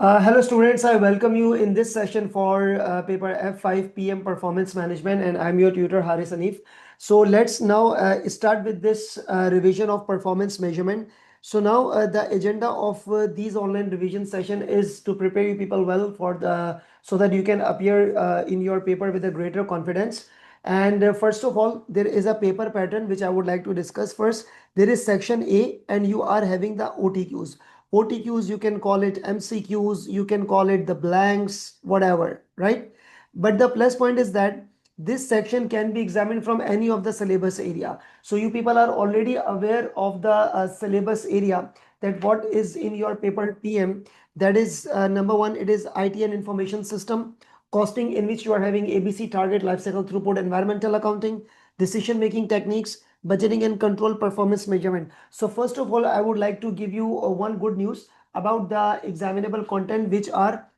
Hello students, I welcome you in this session for paper F5 PM Performance Management, and I'm your tutor Haris Hanif. So let's now start with this revision of performance measurement. So now the agenda of these online revision session is to prepare you people well for the so that you can appear in your paper with a greater confidence. And first of all, there is a paper pattern which I would like to discuss first. There is section A, and you are having the OTQs. OTQs, you can call it MCQs, you can call it the blanks, whatever, right? But the plus point is that this section can be examined from any of the syllabus area. So you people are already aware of the syllabus area, that what is in your paper PM. That is number one, it is IT and information system, costing, in which you are having ABC, target, lifecycle, throughput, environmental accounting, decision making techniques, budgeting and control, performance measurement. So first of all, I would like to give you one good news about the examinable content which are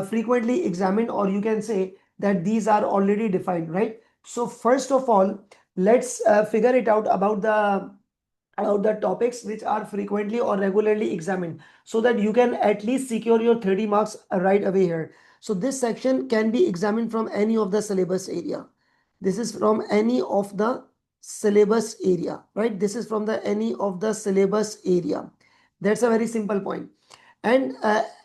frequently examined, or you can say that these are already defined, right? So first of all, let's figure it out about the topics which are frequently or regularly examined, so that you can at least secure your 30 marks right away here. So this section can be examined from any of the syllabus area. This is from any of the syllabus area, right? This is from the any of the syllabus area. That's a very simple point. And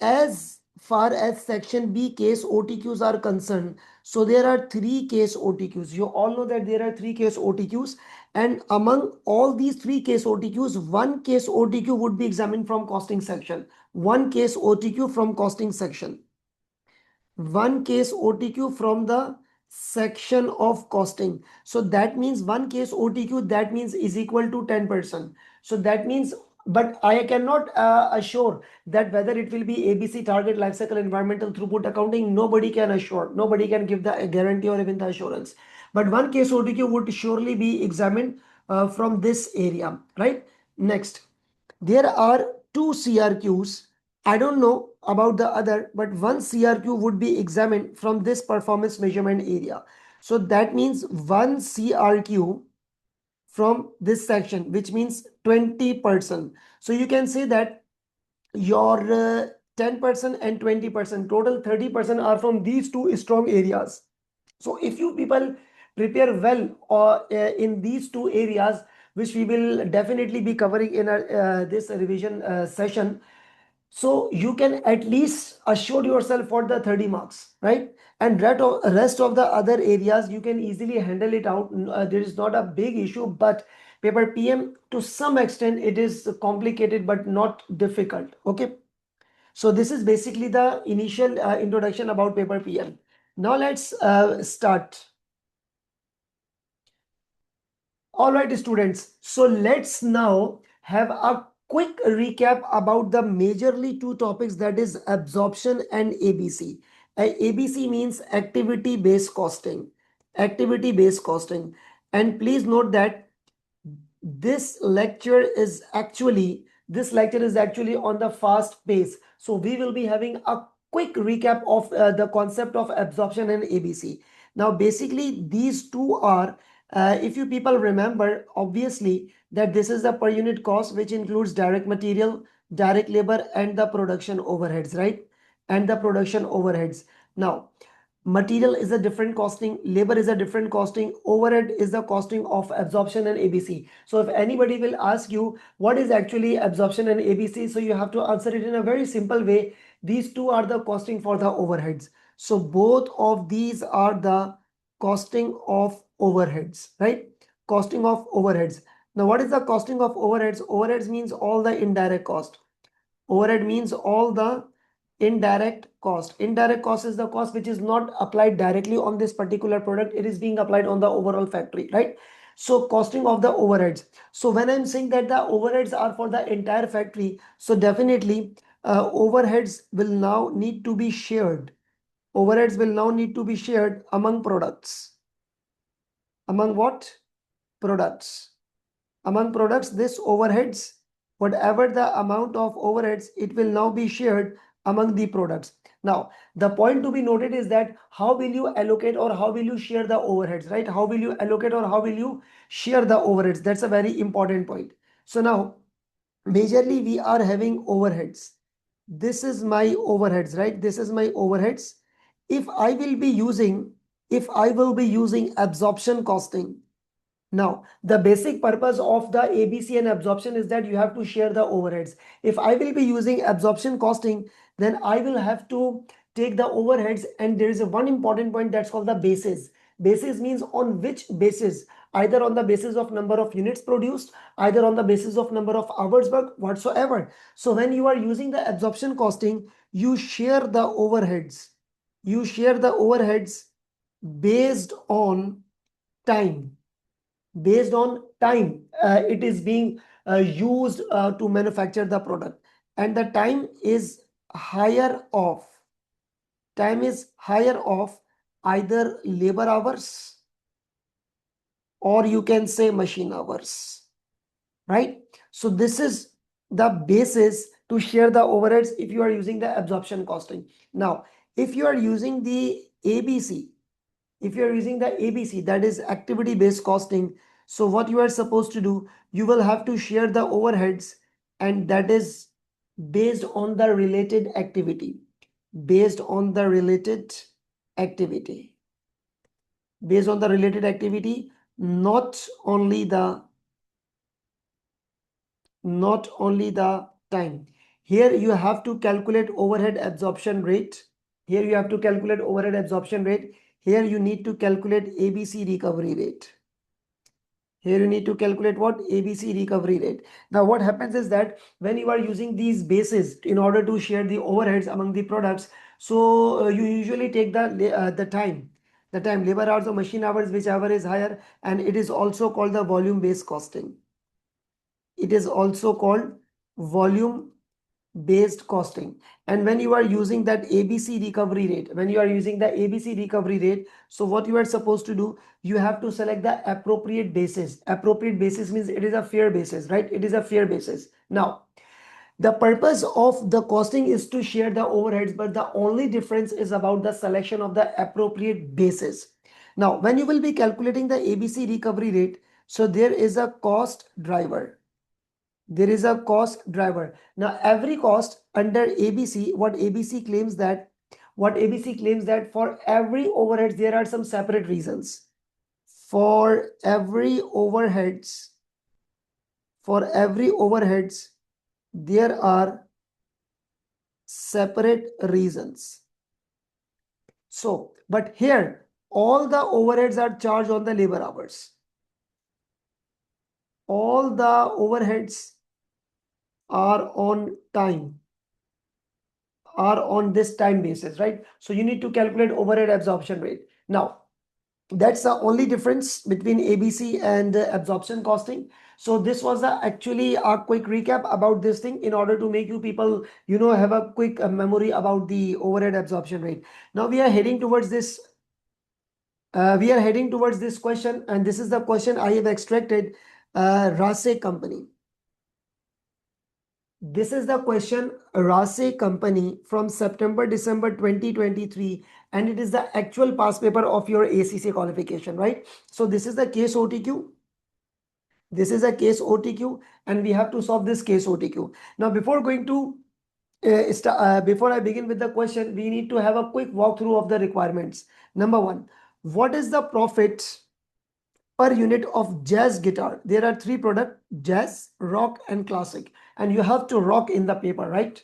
as far as section B case OTQs are concerned, so there are three case OTQs. You all know that there are three case OTQs, and among all these three case OTQs, one case OTQ would be examined from costing section. One case OTQ from costing section. One case OTQ from the section of costing. So that means one case OTQ, that means is equal to 10%. So that means, but I cannot assure that whether it will be ABC, target, lifecycle, environmental, throughput, accounting. Nobody can assure, nobody can give the guarantee or even the assurance. But one case OTQ would surely be examined from this area, right? Next, there are two CRQs. I don't know about the other, but one CRQ would be examined from this performance measurement area. So that means one CRQ from this section, which means 20%. So you can say that your 10% and 20%, total 30% are from these two strong areas. So if you people prepare well or in these two areas, which we will definitely be covering in this revision session, so you can at least assure yourself for the 30 marks, right? And rest of the other areas you can easily handle it out. There is not a big issue, but paper PM to some extent it is complicated but not difficult. Okay, so this is basically the initial introduction about paper PM. Now let's start. All right, students. So let's now have a quick recap about the majorly two topics, that is absorption and ABC. ABC means activity based costing. Activity based costing. And please note that this lecture is actually on the fast pace. So we will be having a quick recap of the concept of absorption and ABC. Now basically these two are, if you people remember, obviously that this is the per unit cost, which includes direct material, direct labor, and the production overheads, right? And the production overheads. Now material is a different costing, labor is a different costing, overhead is the costing of absorption and ABC. So if anybody will ask you what is actually absorption and ABC, so you have to answer it in a very simple way. These two are the costing for the overheads. So both of these are the costing of overheads, right? Costing of overheads. Now what is the costing of overheads? Overheads means all the indirect cost. Overhead means all the indirect cost. Indirect cost is the cost which is not applied directly on this particular product. It is being applied on the overall factory, right? So costing of the overheads. So when I'm saying that the overheads are for the entire factory, so definitely overheads will now need to be shared. Overheads will now need to be shared among products. Among what? Products. Among products, this overheads, whatever the amount of overheads, it will now be shared among the products. Now, the point to be noted is that how will you allocate or how will you share the overheads, right? How will you allocate or how will you share the overheads? That's a very important point. So now, majorly we are having overheads. This is my overheads, right? This is my overheads. If I will be using absorption costing. Now, the basic purpose of the ABC and absorption is that you have to share the overheads. If I will be using absorption costing, then I will have to take the overheads, and there is a one important point that's called the basis. Basis means on which basis, either on the basis of number of units produced, either on the basis of number of hours worked, whatsoever. So when you are using the absorption costing, you share the overheads. You share the overheads based on time. Based on time it is being used to manufacture the product, and the time is higher of either labor hours, or you can say machine hours, right? So this is the basis to share the overheads if you are using the absorption costing. Now, if you are using the ABC, that is activity based costing, so what you are supposed to do, you will have to share the overheads, and that is based on the related activity. Based on the related activity. Based on the related activity, not only the time. Here you have to calculate overhead absorption rate. Here you have to calculate overhead absorption rate. Here you need to calculate ABC recovery rate. Here you need to calculate what? ABC recovery rate. Now what happens is that when you are using these bases in order to share the overheads among the products, so you usually take the time, labor hours or machine hours, whichever is higher, and it is also called the volume based costing. It is also called volume based costing. And when you are using that ABC recovery rate, so what you are supposed to do, you have to select the appropriate basis. Appropriate basis means it is a fair basis, right? It is a fair basis. Now, the purpose of the costing is to share the overheads, but the only difference is about the selection of the appropriate basis. Now, when you will be calculating the ABC recovery rate, so there is a cost driver. Now every cost under ABC, what ABC claims that for every overheads there are some separate reasons. For every overheads there are separate reasons. So, but here all the overheads are charged on the labor hours. All the overheads are on this time basis, right? So you need to calculate overhead absorption rate. Now, that's the only difference between ABC and absorption costing. So this was actually a quick recap about this thing in order to make you people, have a quick memory about the overhead absorption rate. Now we are heading towards this. Question, and this is the question I have extracted. Rase company. This is the question, Rase company from September-December 2023, and it is the actual past paper of your ACCA qualification, right? So this is the case OTQ. This is a case OTQ, and we have to solve this case OTQ. Now, before I begin with the question, we need to have a quick walkthrough of the requirements. Number one, what is the profit per unit of jazz guitar? There are three products: jazz, rock, and classic. And you have to rock in the paper, right?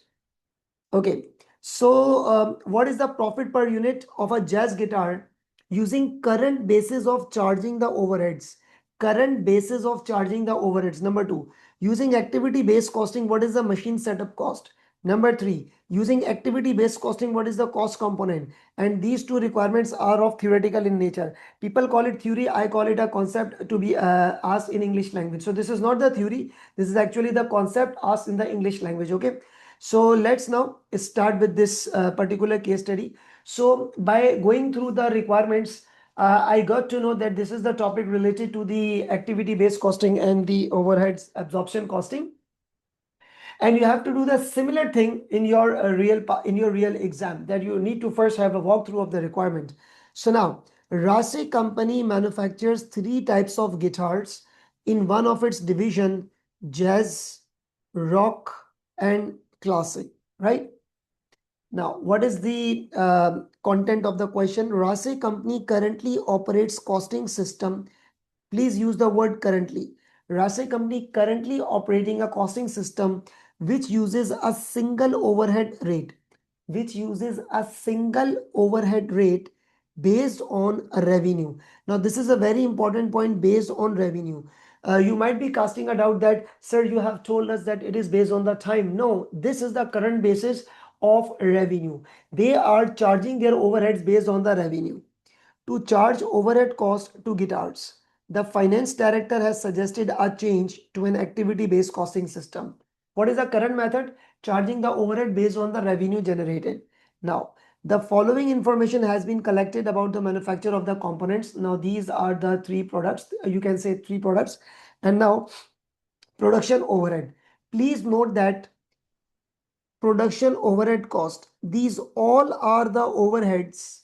Okay. So what is the profit per unit of a jazz guitar using current basis of charging the overheads? Current basis of charging the overheads. Number two, using activity based costing, what is the machine setup cost? Number three, using activity based costing, what is the cost component? And these two requirements are of theoretical in nature. People call it theory, I call it a concept to be asked in English language. So this is not the theory, this is actually the concept asked in the English language. Okay. So let's now start with this particular case study. So by going through the requirements, I got to know that this is the topic related to the activity based costing and the overheads absorption costing. And you have to do the similar thing in your real exam, that you need to first have a walkthrough of the requirement. So now, Rase company manufactures three types of guitars in one of its division: jazz, rock, and classic, right? Now, what is the content of the question? Rase company currently operates costing system. Please use the word currently. Rase company currently operating a costing system which uses a single overhead rate, based on a revenue. Now, this is a very important point, based on revenue. You might be casting a doubt that, sir, you have told us that it is based on the time. No, this is the current basis of revenue. They are charging their overheads based on the revenue. To charge overhead cost to guitars, the finance director has suggested a change to an activity-based costing system. What is the current method? Charging the overhead based on the revenue generated. Now, the following information has been collected about the manufacture of the components. Now, these are the three products. You can say three products. And now, production overhead. Please note that production overhead cost, these all are the overheads.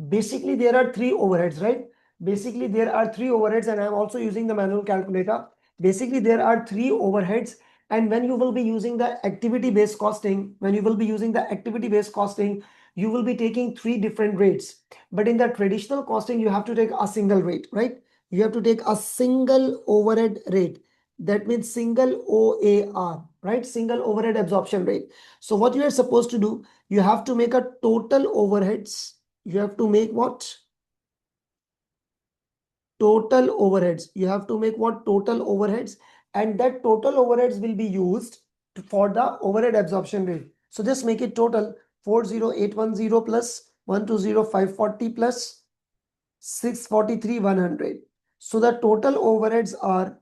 Basically, there are three overheads, right? Basically, there are three overheads, and I'm also using the manual calculator. Basically, there are three overheads. And when you will be using the activity-based costing, you will be taking three different rates. But in the traditional costing, you have to take a single rate, right? You have to take a single overhead rate. That means single OAR, right? Single overhead absorption rate. So what you are supposed to do, you have to make a total overheads. You have to make what? Total overheads. You have to make what? Total overheads. And that total overheads will be used for the overhead absorption rate. So just make it total 40810 plus 120540 plus 643100. So the total overheads are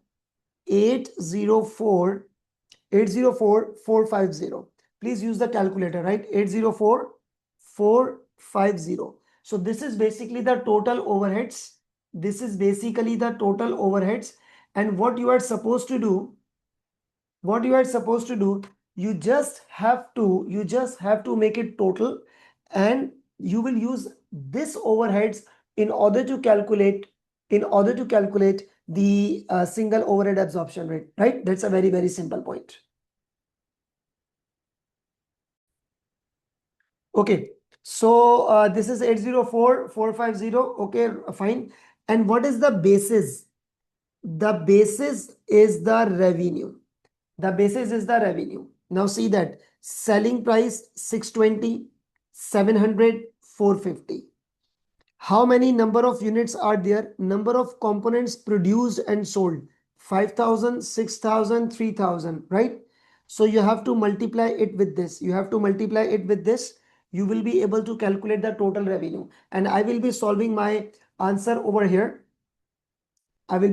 804,450. Please use the calculator, right? 804,450. So this is basically the total overheads. And what you are supposed to do, you just have to make it total, and you will use this overheads in order to calculate the single overhead absorption rate, right? That's a very, very simple point. Okay, so this is 804,450. Okay, fine. And what is the basis? The basis is the revenue. Now see that selling price 620, 700, 450. How many number of units are there? Number of components produced and sold 5,000, 6,000, 3,000, right? So you have to multiply it with this. You will be able to calculate the total revenue. And I will be solving my answer over here. What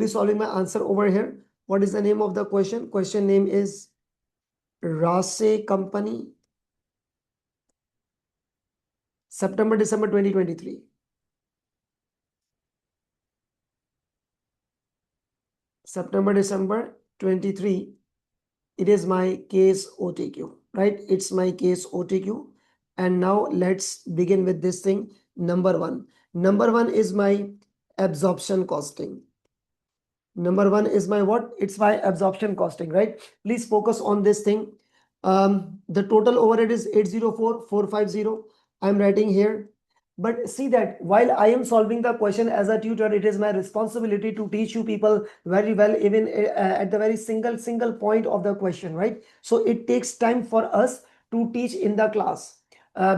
is the name of the question? Question name is Rase Company, September, December 2023. September, December 23. It is my case OTQ, right? It's my case OTQ. And now let's begin with this thing. Number one is my absorption costing. Number one is my what? It's my absorption costing, right? Please focus on this thing. The total overhead is 804,450. I'm writing here. But see that while I am solving the question as a tutor, it is my responsibility to teach you people very well, even at the very single point of the question, right? So it takes time for us to teach in the class.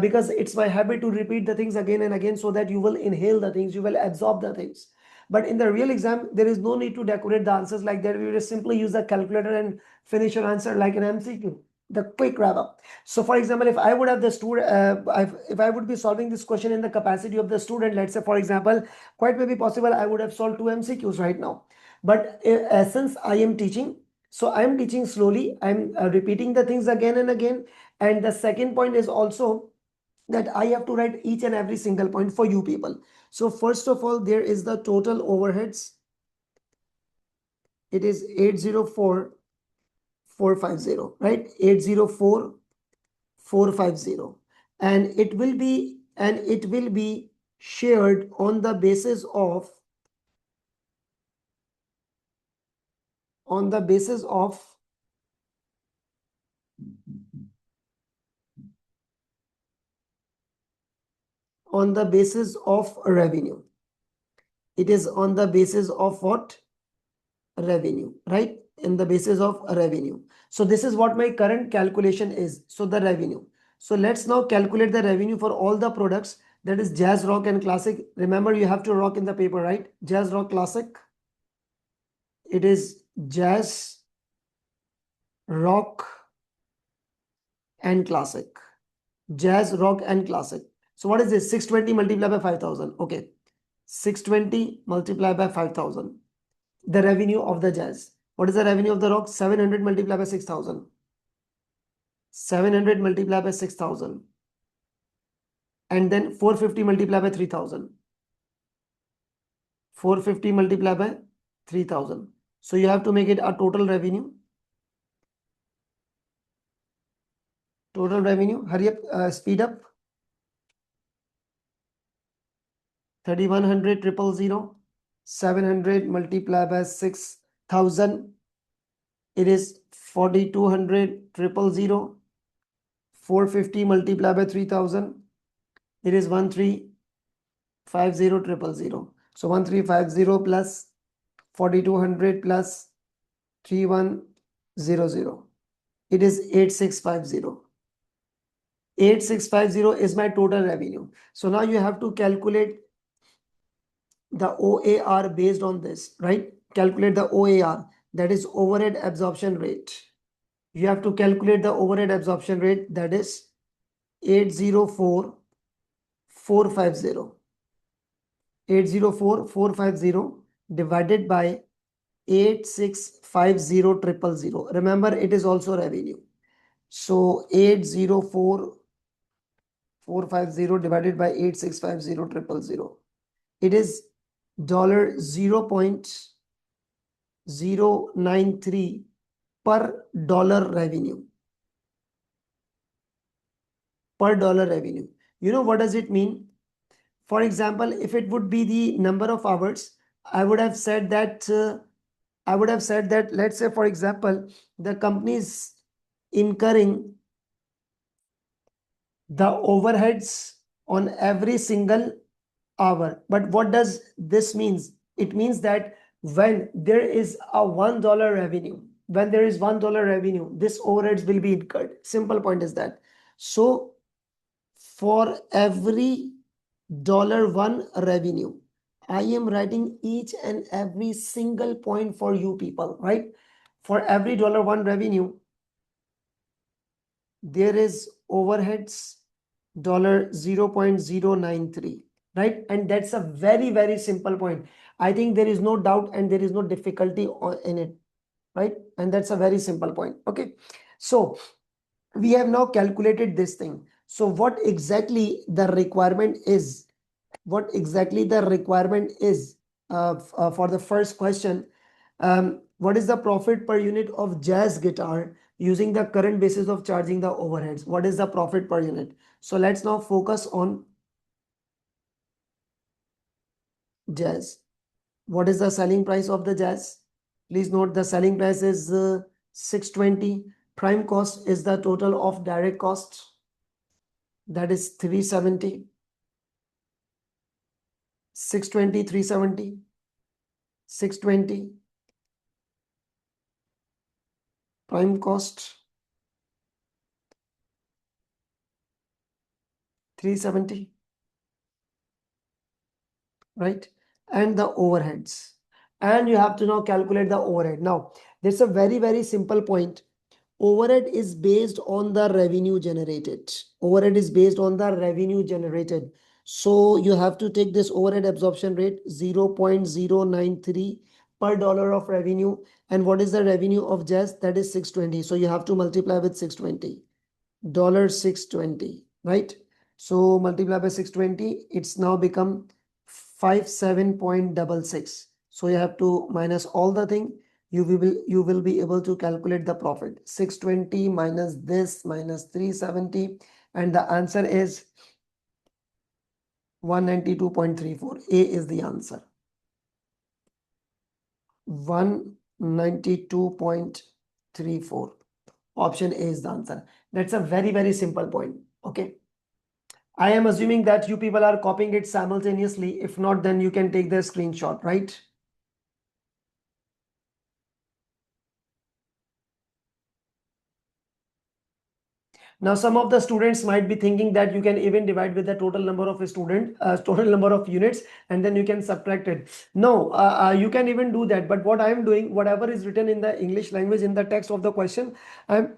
Because it's my habit to repeat the things again and again so that you will inhale the things, you will absorb the things. But in the real exam, there is no need to decorate the answers like that. We just simply use the calculator and finish your answer like an MCQ, the quick wrap up. So for example, if I would have the student, if I would be solving this question in the capacity of the student, let's say for example, quite maybe possible I would have solved 2 MCQs right now. But since I am teaching, so I am teaching slowly, I'm repeating the things again and again. And the second point is also that I have to write each and every single point for you people. So first of all, there is the total overheads. It is 804,450, right? 804,450. And it will be shared on the basis of on the basis of revenue. It is on the basis of what? Revenue, right? In the basis of revenue. So this is what my current calculation is. So the revenue. So let's now calculate the revenue for all the products, that is jazz, rock and classic. Remember, you have to rock in the paper, right? Jazz, rock, classic. It is jazz, rock and classic. Jazz, rock and classic. So what is this? 620 multiplied by 5,000. Okay. 620 multiplied by 5,000. The revenue of the jazz. What is the revenue of the rock? 700 multiplied by 6,000. 700 multiplied by 6,000. And then 450 multiplied by 3,000. 450 multiplied by 3,000. So you have to make it a total revenue. Total revenue. Hurry up, speed up. 3,100 000. 700 multiplied by 6,000. It is 4,200 000. 450 multiplied by 3,000. It is 1,350 000. So 1,350 plus 4,200 plus 3,100. It is 8,650. 8,650 is my total revenue. So now you have to calculate the OAR based on this, right? Calculate the OAR, that is overhead absorption rate. You have to calculate the overhead absorption rate, that is 804,450. 804,450 divided by 8,650,000. Remember, it is also revenue. So 804,450 divided by 8,650,000. It is $0.093 per dollar revenue. Per dollar revenue. You know what does it mean? For example, if it would be the number of hours, I would have said that let's say, for example, the company is incurring the overheads on every single hour. But what does this means? It means that when there is a $1 revenue, this overheads will be incurred. Simple point is that. So for every $1 revenue, I am writing each and every single point for you people, right? For every $1 revenue, there is overheads $0.093, right? And that's a very, very simple point. I think there is no doubt and there is no difficulty in it, right? And that's a very simple point. Okay. So we have now calculated this thing. So what exactly the requirement is? For the first question, what is the profit per unit of jazz guitar using the current basis of charging the overheads? What is the profit per unit? So let's now focus on jazz. What is the selling price of the jazz? Please note the selling price is 620. Prime cost is the total of direct cost, that is 370. 620, 370, 620. Prime cost 370, right? And the overheads. And you have to now calculate the overhead. Now, there's a very, very simple point. Overhead is based on the revenue generated. Overhead is based on the revenue generated. So you have to take this overhead absorption rate 0.093 per dollar of revenue. And what is the revenue of jazz? That is 620. So you have to multiply with 620. $620, right? So multiply by 620, it's now become 57.66. So you have to minus all the thing. You will be able to calculate the profit. 620 minus this minus 370, and the answer is 192.34. A is the answer. 192.34. Option A is the answer. That's a very, very simple point. Okay. I am assuming that you people are copying it simultaneously. If not, then you can take the screenshot, right? Now, some of the students might be thinking that you can even divide with the total number of total number of units, and then you can subtract it. No, you can even do that. But what I am doing, whatever is written in the English language in the text of the question, I'm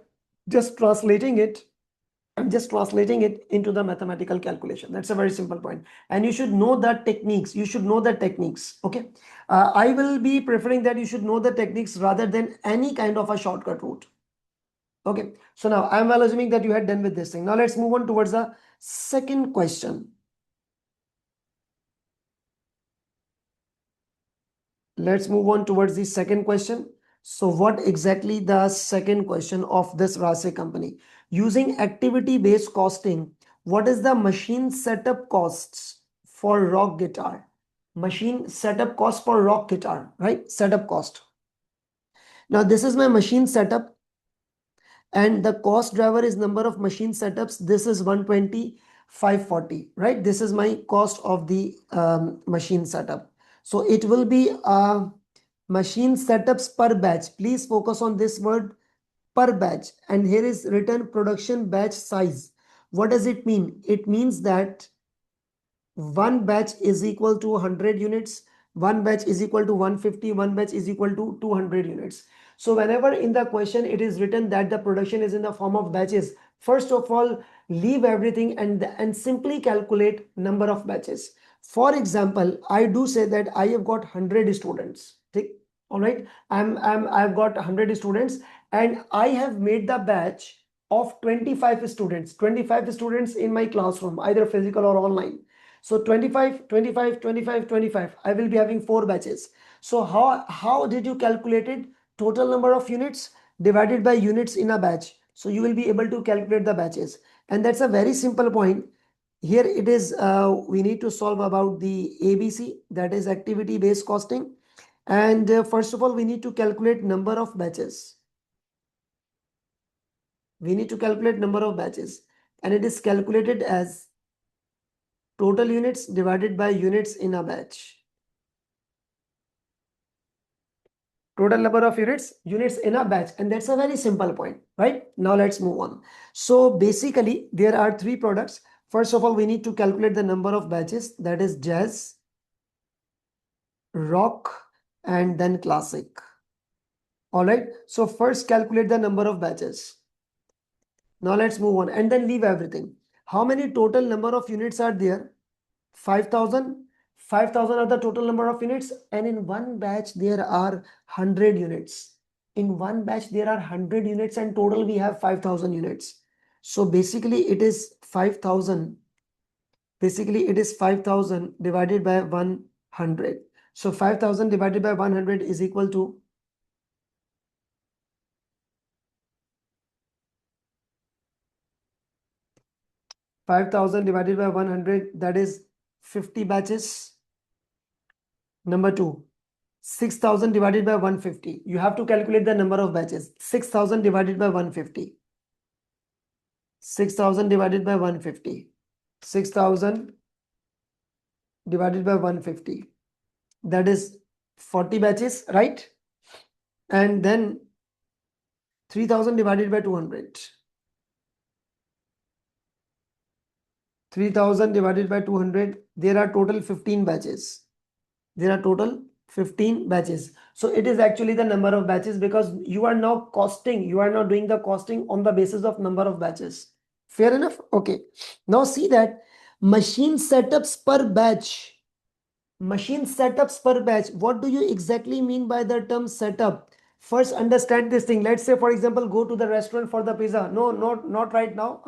just translating it. I'm just translating it into the mathematical calculation. That's a very simple point. And you should know the techniques. You should know the techniques. Okay. I will be preferring that you should know the techniques rather than any kind of a shortcut route. Okay, so now I'm well assuming that you had done with this thing. Now let's move on towards the second question. Let's move on towards the second question. So what exactly the second question of this Rase company? Using activity-based costing, what is the machine setup costs for rock guitar? Machine setup cost for rock guitar, right? Setup cost. Now this is my machine setup. And the cost driver is number of machine setups. This is 120, 540, right? This is my cost of the machine setup. So it will be machine setups per batch. Please focus on this word, per batch. And here is written production batch size. What does it mean? It means that one batch is equal to 100 units, one batch is equal to 150, one batch is equal to 200 units. So whenever in the question it is written that the production is in the form of batches, first of all, leave everything and simply calculate number of batches. For example, I do say that I have got 100 students. All right, I've got 100 students and I have made the batch of 25 students, 25 students in my classroom, either physical or online. So 25, 25, 25, 25. I will be having 4 batches. So how did you calculate it? Total number of units divided by units in a batch. So you will be able to calculate the batches. And that's a very simple point. Here it is, we need to solve about the ABC, that is activity based costing. And first of all, we need to calculate number of batches. We need to calculate number of batches. And it is calculated as total units divided by units in a batch. Total number of units in a batch. And that's a very simple point, right? Now let's move on. So basically there are 3 products. First of all, we need to calculate the number of batches, that is jazz, rock, and then classic. All right. So first calculate the number of batches. Now let's move on and then leave everything. How many total number of units are there? 5,000. 5,000 are the total number of units, and in one batch there are 100 units. In one batch there are 100 units and total we have 5,000 units. So basically it is 5,000. Basically it is 5,000 divided by 100. So 5,000 divided by 100 is equal to 5,000 divided by 100, that is 50 batches. Number 2, 6,000 divided by 150. You have to calculate the number of batches. 6,000 divided by 150. 6,000 divided by 150. 6,000 divided by 150. That is 40 batches, right? And then 3,000 divided by 200. 3,000 divided by 200. There are total 15 batches. There are total 15 batches. So it is actually the number of batches because you are now costing, you are now doing the costing on the basis of number of batches. Fair enough? Okay. Now see that machine setups per batch. Machine setups per batch. What do you exactly mean by the term setup? First understand this thing. Let's say for example, go to the restaurant for the pizza. No, not right now.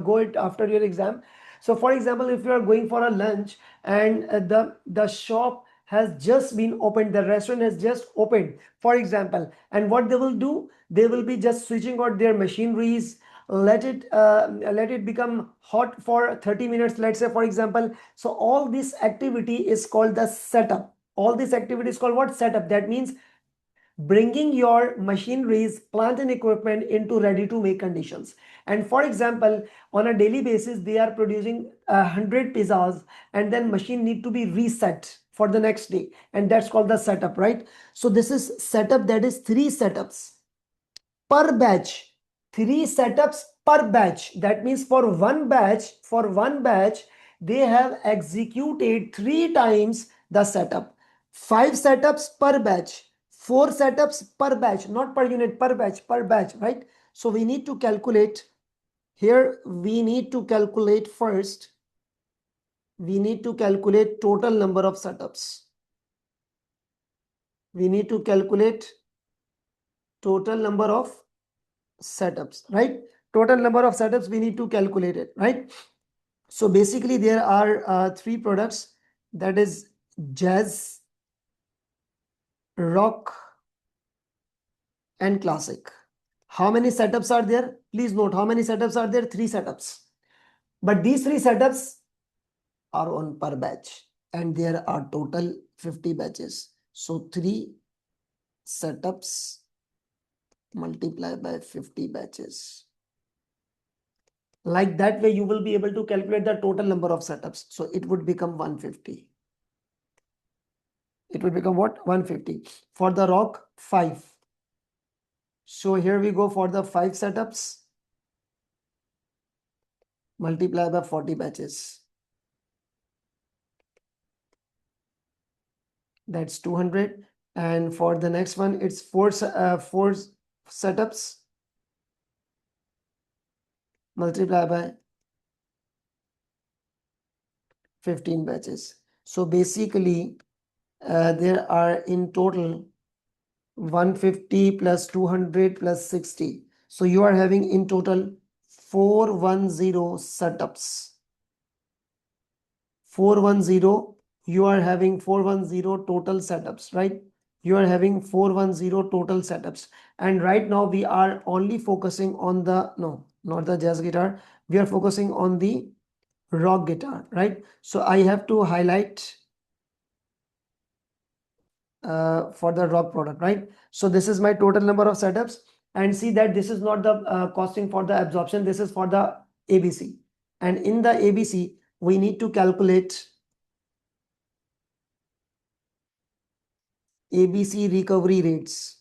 Go it after your exam. So for example, if you are going for a lunch and the shop has just been opened, the restaurant has just opened, for example, and what they will do, they will be just switching out their machineries, let it become hot for 30 minutes, let's say for example. So all this activity is called the setup. All this activity is called what? Setup. That means bringing your machineries, plant and equipment into ready to make conditions. And for example, on a daily basis, they are producing 100 pizzas, and then machine need to be reset for the next day. And that's called the setup, right? So this is setup, that is 3 setups per batch. 3 setups per batch. That means for one batch, they have executed 3 times the setup. 5 setups per batch, 4 setups per batch, not per unit, per batch, right? So we need to calculate here. We need to calculate first. We need to calculate total number of setups. We need to calculate total number of setups, right? Total number of setups, we need to calculate it, right? So basically there are 3 products, that is jazz, rock and classic. How many setups are there? Please note, how many setups are there? 3 setups. But these 3 setups are on per batch, and there are total 50 batches. So 3 setups multiplied by 50 batches. Like that way, you will be able to calculate the total number of setups. So it would become 150. It would become what? 150. For the rock, 5. So here we go for the 5 setups. Multiply by 40 batches. That's 200. And for the next one, it's 4 setups. Multiply by 15 batches. So basically, there are in total 150 plus 200 plus 60. So you are having in total 410 setups. 410, you are having 410 total setups, right? You are having 410 total setups. And right now we are only focusing on the, no, not the jazz guitar. We are focusing on the rock guitar, right? So I have to highlight for the rock product, right? So this is my total number of setups, and see that this is not the costing for the absorption. This is for the ABC. And in the ABC, we need to calculate ABC recovery rates.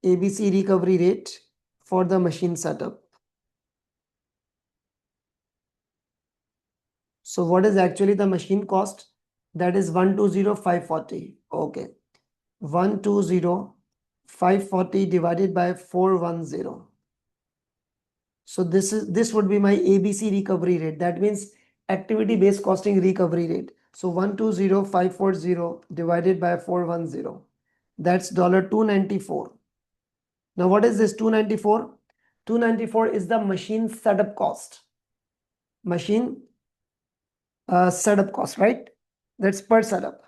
ABC recovery rate for the machine setup. So what is actually the machine cost? That is 120,540. Okay. 120,540 divided by 410. So this would be my ABC recovery rate. That means activity based costing recovery rate. So 120,540 divided by 410. That's $294. Now what is this 294? 294 is the machine setup cost. Machine setup cost, right? That's per setup.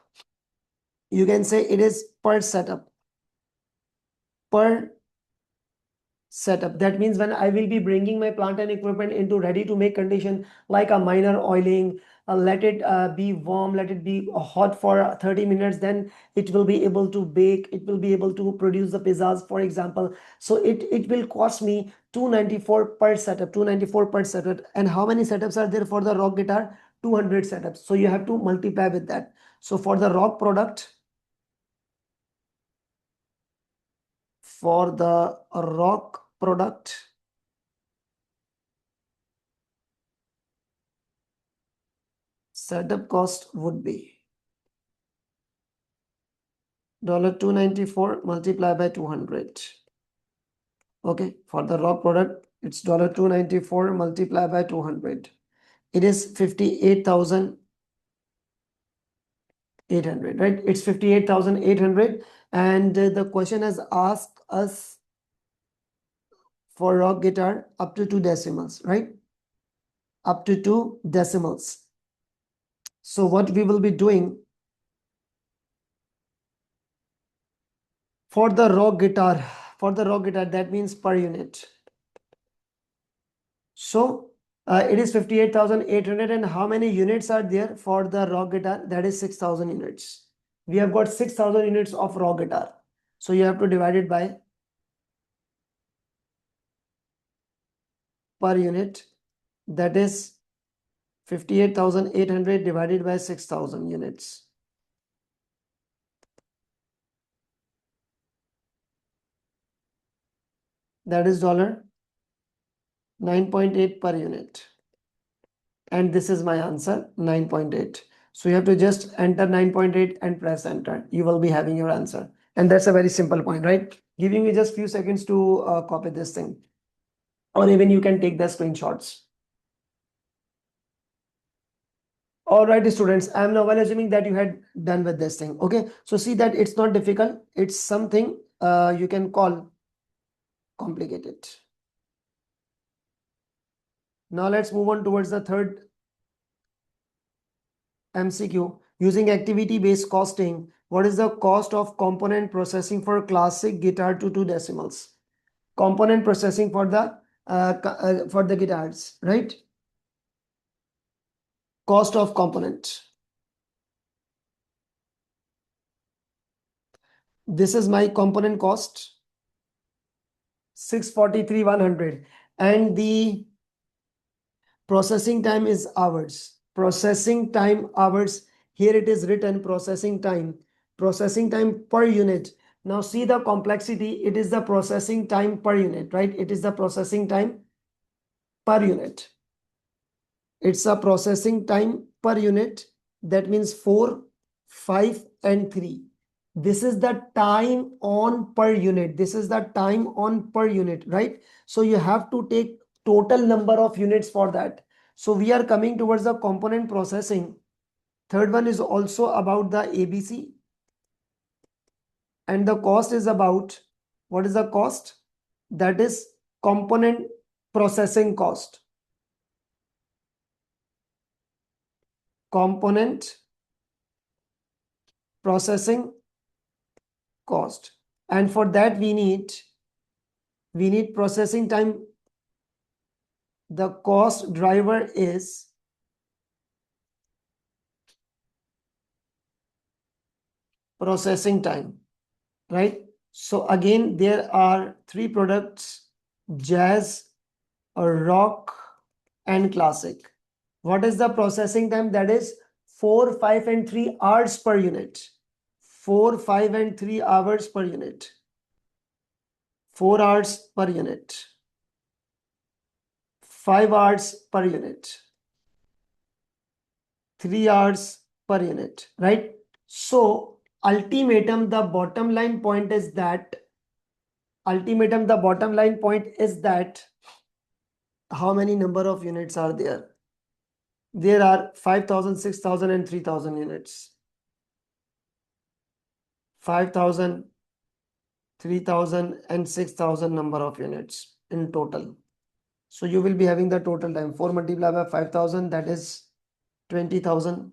You can say it is per setup. Per setup. That means when I will be bringing my plant and equipment into ready to make condition, like a minor oiling, let it be warm, let it be hot for 30 minutes, then it will be able to bake, it will be able to produce the pizzas, for example. So it will cost me 294 per setup, 294 per setup. And how many setups are there for the rock guitar? 200 setups. So you have to multiply with that. So for the rock product, setup cost would be $294 multiplied by 200. Okay, for the raw product, it's $294 multiplied by 200. It is 58,800, right? It's 58,800. And the question has asked us for rock guitar up to 2 decimals, right? Up to 2 decimals. So what we will be doing for the rock guitar, that means per unit. So it is 58,800. And how many units are there for the rock guitar? That is 6,000 units. We have got 6,000 units of raw guitar. So you have to divide it by per unit. That is 58,800 divided by 6,000 units. That is $9.8 per unit. And this is my answer, 9.8. So you have to just enter 9.8 and press enter. You will be having your answer. And that's a very simple point, right? Giving you just few seconds to copy this thing. Or even you can take the screenshots. All right, students, I'm now well assuming that you had done with this thing. Okay, so see that it's not difficult. It's something you can call complicated. Now let's move on towards the third MCQ. Using activity-based costing, what is the cost of component processing for classic guitar to 2 decimals? Component processing for the guitars, right? Cost of component. This is my component cost, 643,100, and the processing time is hours. Processing time hours. Here it is written processing time. Processing time per unit. Now see the complexity. It is the processing time per unit, right? It is the processing time per unit. It's a processing time per unit. That means 4, 5, and 3. This is the time on per unit. This is the time on per unit, right? So you have to take total number of units for that. So we are coming towards the component processing. Third one is also about the ABC. And the cost is about, what is the cost? That is component processing cost. Component processing cost. And for that we need processing time. The cost driver is processing time, right? So again, there are 3 products: jazz, rock, and classic. What is the processing time? That is 4, 5, and 3 hours per unit. 4, 5, and 3 hours per unit. 4 hours per unit. 5 hours per unit. 3 hours per unit, right? So ultimatum, the bottom line point is that how many number of units are there? There are 5,000, 6,000, and 3,000 units. 5,000, 3,000, and 6,000 number of units in total. So you will be having the total time. 4 multiplied by 5,000, that is 20,000.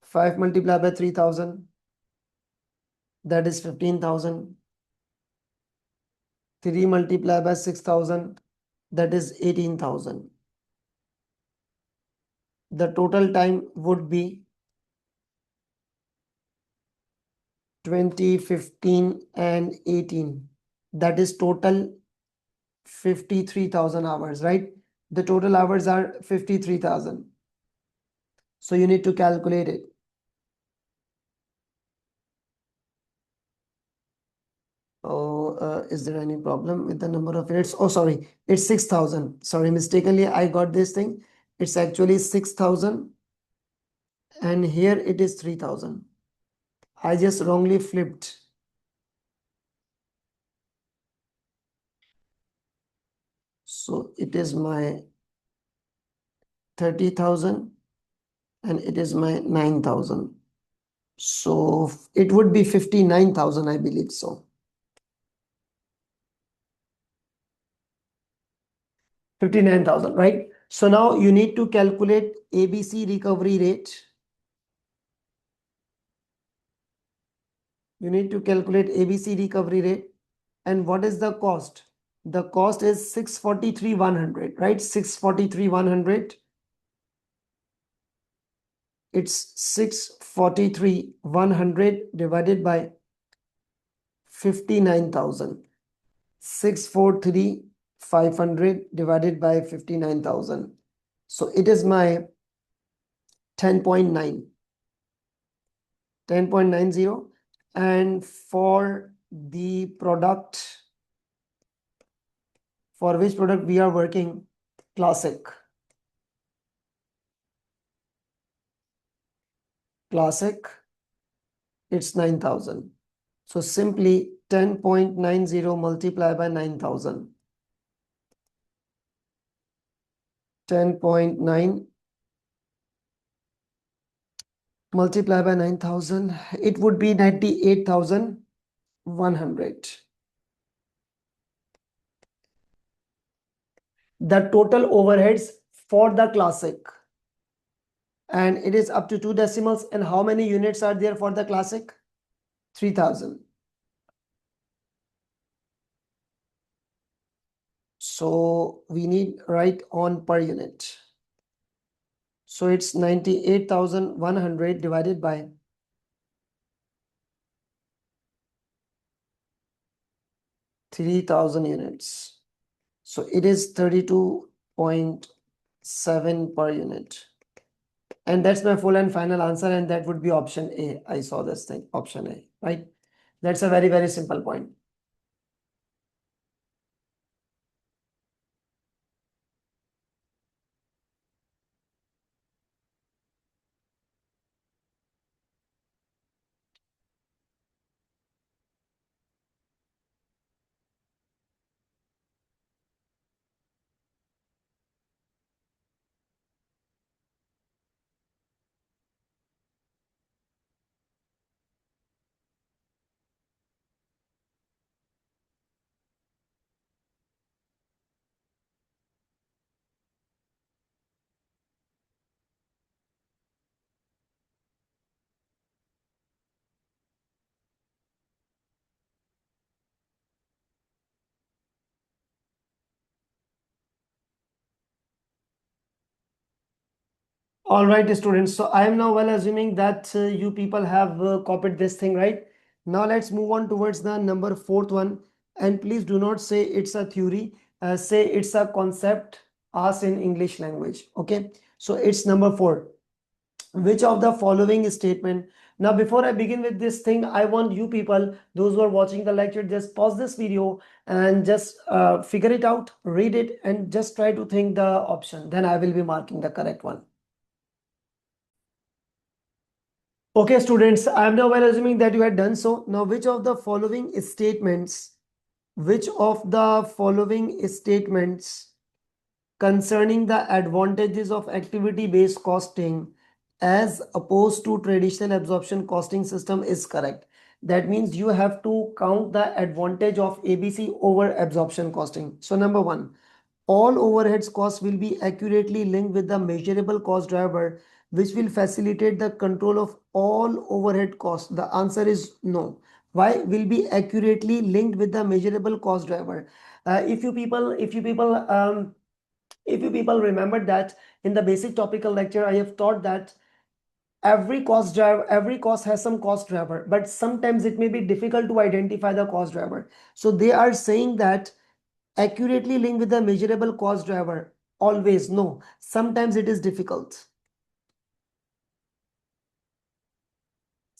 5 multiplied by 3,000, that is 15,000. 3 multiplied by 6,000, that is 18,000. The total time would be 20, 15, and 18. That is total 53,000 hours, right? The total hours are 53,000. So you need to calculate it. Oh, is there any problem with the number of units? Oh, sorry, it's 6,000. Sorry, mistakenly I got this thing. It's actually 6,000 and here it is 3,000. I just wrongly flipped. So it is my 30,000 and it is my 9,000. So it would be 59,000, I believe so. 59,000, right? So now you need to calculate ABC recovery rate. You need to calculate ABC recovery rate. And what is the cost? The cost is 643,100, right? 643,100 it's 643,100 divided by 59,000. 643,500 divided by 59,000. So it is my 10.9. 10.90. And for the product, for which product we are working, Classic. Classic, it's 9,000. So simply 10.90 multiplied by 9,000. 10.9 multiplied by 9,000, it would be 98,100. The total overheads for the Classic. And it is up to 2 decimals. And how many units are there for the Classic? 3,000. So we need write on per unit. So it's 98,100 divided by 3,000 units. So it is 32.7 per unit. And that's my full and final answer. And that would be option A. I saw this thing, option A, right? That's a very, very simple point. All right, students. So I am now well assuming that you people have copied this thing, right? Now let's move on towards the number fourth one. And please do not say it's a theory. Say it's a concept asked in English language. Okay. So it's number 4. Which of the following statement? Now, before I begin with this thing, I want you people, those who are watching the lecture, just pause this video and just figure it out, read it, and just try to think the option. Then I will be marking the correct one. Okay, students, I am now well assuming that you had done so. Now, which of the following statements concerning the advantages of activity-based costing as opposed to traditional absorption costing system is correct? That means you have to count the advantage of ABC over absorption costing. So number 1, all overheads costs will be accurately linked with the measurable cost driver, which will facilitate the control of all overhead costs. The answer is no. Why? Will be accurately linked with the measurable cost driver. If you people remember that in the basic topical lecture, I have taught that every cost has some cost driver, but sometimes it may be difficult to identify the cost driver. So they are saying that accurately linked with the measurable cost driver. Always no. Sometimes it is difficult.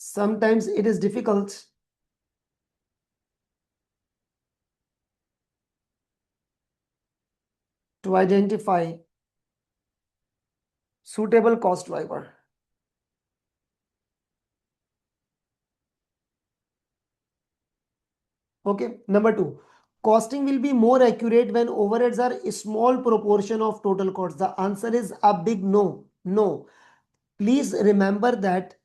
Sometimes it is difficult to identify suitable cost driver. Okay. Number 2, costing will be more accurate when overheads are a small proportion of total cost. The answer is a big no. No. Please remember that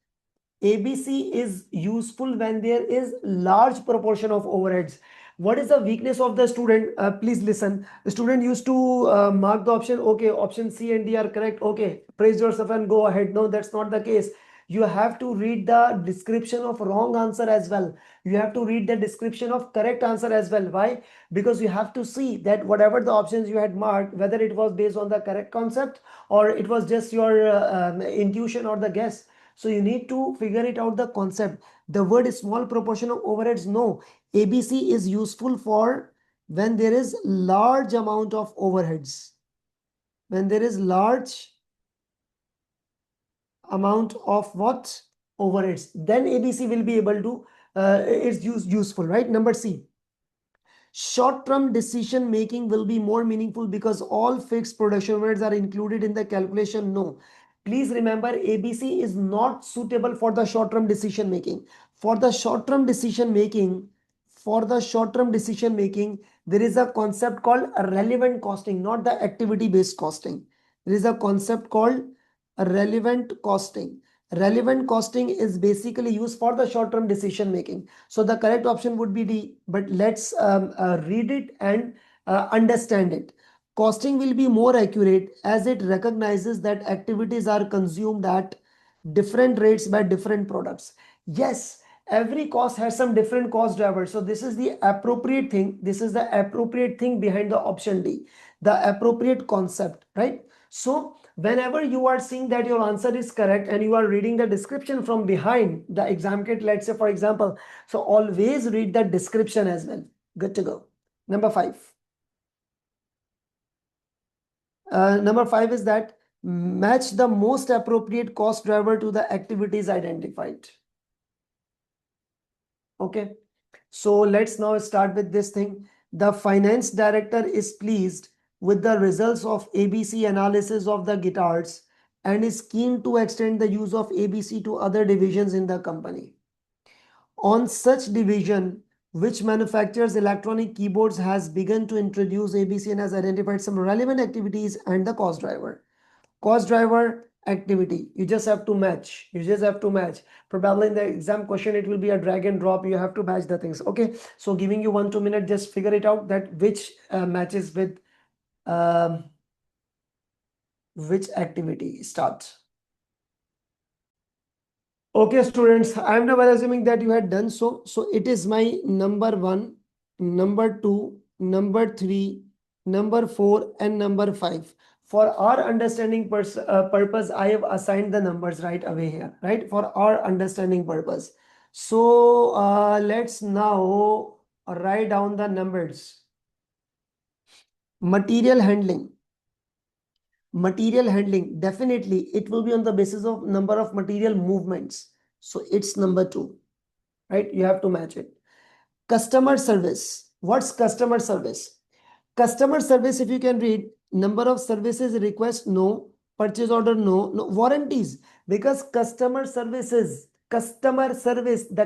ABC is useful when there is large proportion of overheads. What is the weakness of the student? Please listen. The student used to mark the option. Okay, option C and D are correct. Okay, praise yourself and go ahead. No, that's not the case. You have to read the description of wrong answer as well. You have to read the description of correct answer as well. Why? Because you have to see that whatever the options you had marked, whether it was based on the correct concept or it was just your intuition or the guess. So you need to figure it out the concept. The word is small proportion of overheads. No, ABC is useful for when there is large amount of overheads. When there is large amount of what? Overheads. Then ABC will be able to, it's useful, right? Number C. Short-term decision making will be more meaningful because all fixed production overheads are included in the calculation. No. Please remember, ABC is not suitable for the short-term decision making. For the short-term decision making, there is a concept called relevant costing, not the activity-based costing. There is a concept called relevant costing. Relevant costing is basically used for the short-term decision making. So the correct option would be D, but let's read it and understand it. Costing will be more accurate as it recognizes that activities are consumed at different rates by different products. Yes, every cost has some different cost drivers. So this is the appropriate thing. This is the appropriate thing behind the option D, the appropriate concept, right? So whenever you are seeing that your answer is correct and you are reading the description from behind the exam kit, let's say for example, so always read the description as well. Good to go. Number 5. Number 5 is that match the most appropriate cost driver to the activities identified. Okay. So let's now start with this thing. The finance director is pleased with the results of ABC analysis of the guitars and is keen to extend the use of ABC to other divisions in the company. On such division, which manufactures electronic keyboards has begun to introduce ABC and has identified some relevant activities and the cost driver. Cost driver, activity. You just have to match. You just have to match. Probably in the exam question, it will be a drag and drop. You have to match the things. Okay. So giving you 1-2 minutes, just figure it out that which matches with which activity starts. Okay, students, I am now assuming that you had done so. So it is my number 1, number 2, number 3, number 4, and number 5. For our understanding purpose, I have assigned the numbers right away here, right? For our understanding purpose. So let's now write down the numbers. Material handling. Material handling, definitely it will be on the basis of number of material movements. So it's number 2, right? You have to match it. Customer service. What's customer service? Customer service, if you can read, number of services request, no. Purchase order, no. No. Warranties, because customer service, the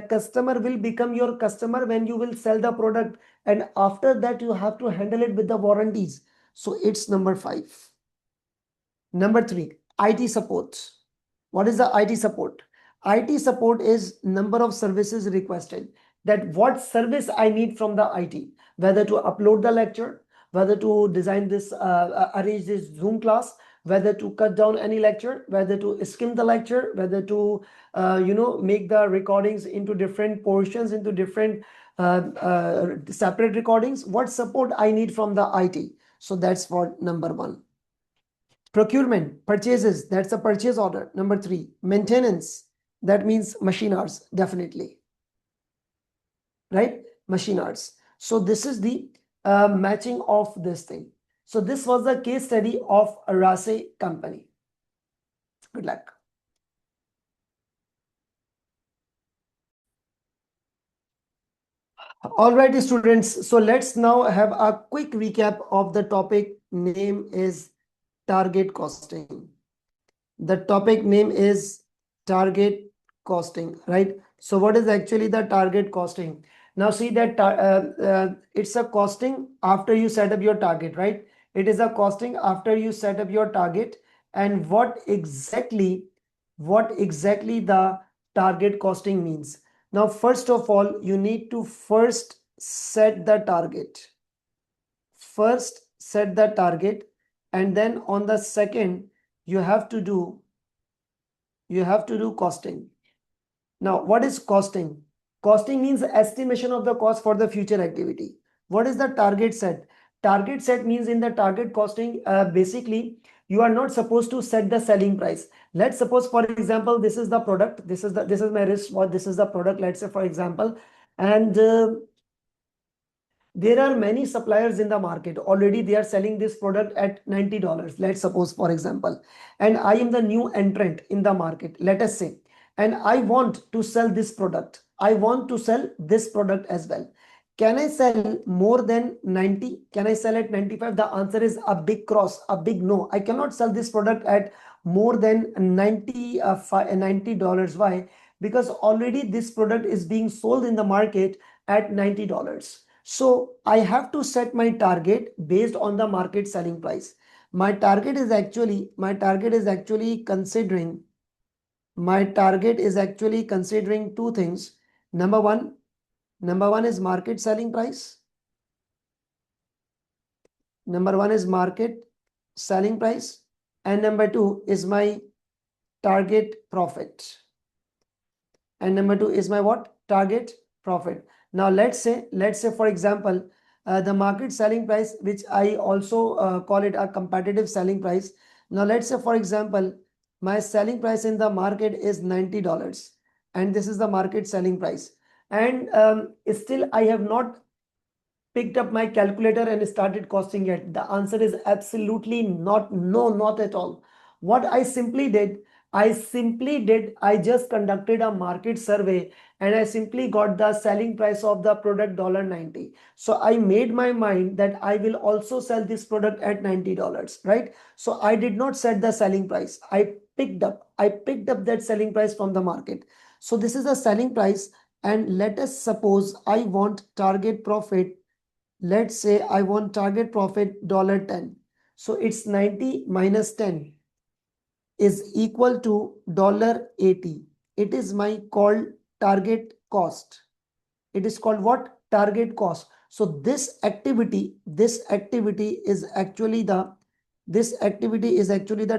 customer will become your customer when you will sell the product, and after that you have to handle it with the warranties. So it's number 5. Number 3, IT support. What is the IT support? IT support is number of services requested. That what service I need from the IT, whether to upload the lecture, whether to design this, arrange this Zoom class, whether to cut down any lecture, whether to skim the lecture, whether to, make the recordings into different portions, into different separate recordings. What support I need from the IT? So that's for number 1. Procurement, purchases, that's a purchase order. Number 3, maintenance, that means machine hours, definitely. Right? Machine hours. So this is the matching of this thing. So this was the case study of a Rase company. Good luck. All right, students. So let's now have a quick recap of the topic. Name is target costing. The topic name is target costing, right? So what is actually the target costing? Now see that it's a costing after you set up your target, right? It is a costing after you set up your target. And what exactly the target costing means? Now, first of all, you need to first set the target. First set the target, and then on the second, you have to do You have to do costing. Now, what is costing? Costing means estimation of the cost for the future activity. What is the target set? Target set means in the target costing, basically, you are not supposed to set the selling price. Let's suppose, for example, this is the product. This is my wristwatch. This is the product. Let's say, for example, and there are many suppliers in the market. Already they are selling this product at $90. Let's suppose, for example, and I am the new entrant in the market, let us say, and I want to sell this product. I want to sell this product as well. Can I sell more than 90? Can I sell at 95? The answer is a big cross, a big no. I cannot sell this product at more than $90. Why? Because already this product is being sold in the market at $90. So I have to set my target based on the market selling price. My target is actually considering two things. Number one is market selling price. Number one is market selling price, and number two is my target profit. And number two is my what? Target profit. Now let's say for example, the market selling price, which I also call it a competitive selling price. Now let's say for example, my selling price in the market is $90, and this is the market selling price. And still I have not picked up my calculator and started costing it. The answer is absolutely not, no, not at all. What I simply did, I just conducted a market survey and I simply got the selling price of the product $90. So I made my mind that I will also sell this product at $90, right? So I did not set the selling price. I picked up that selling price from the market. So this is the selling price, and let us suppose I want target profit. Let's say I want target profit $10. So it's 90 minus 10 is equal to $80. It is my called target cost. It is called what? Target cost. So this activity is actually the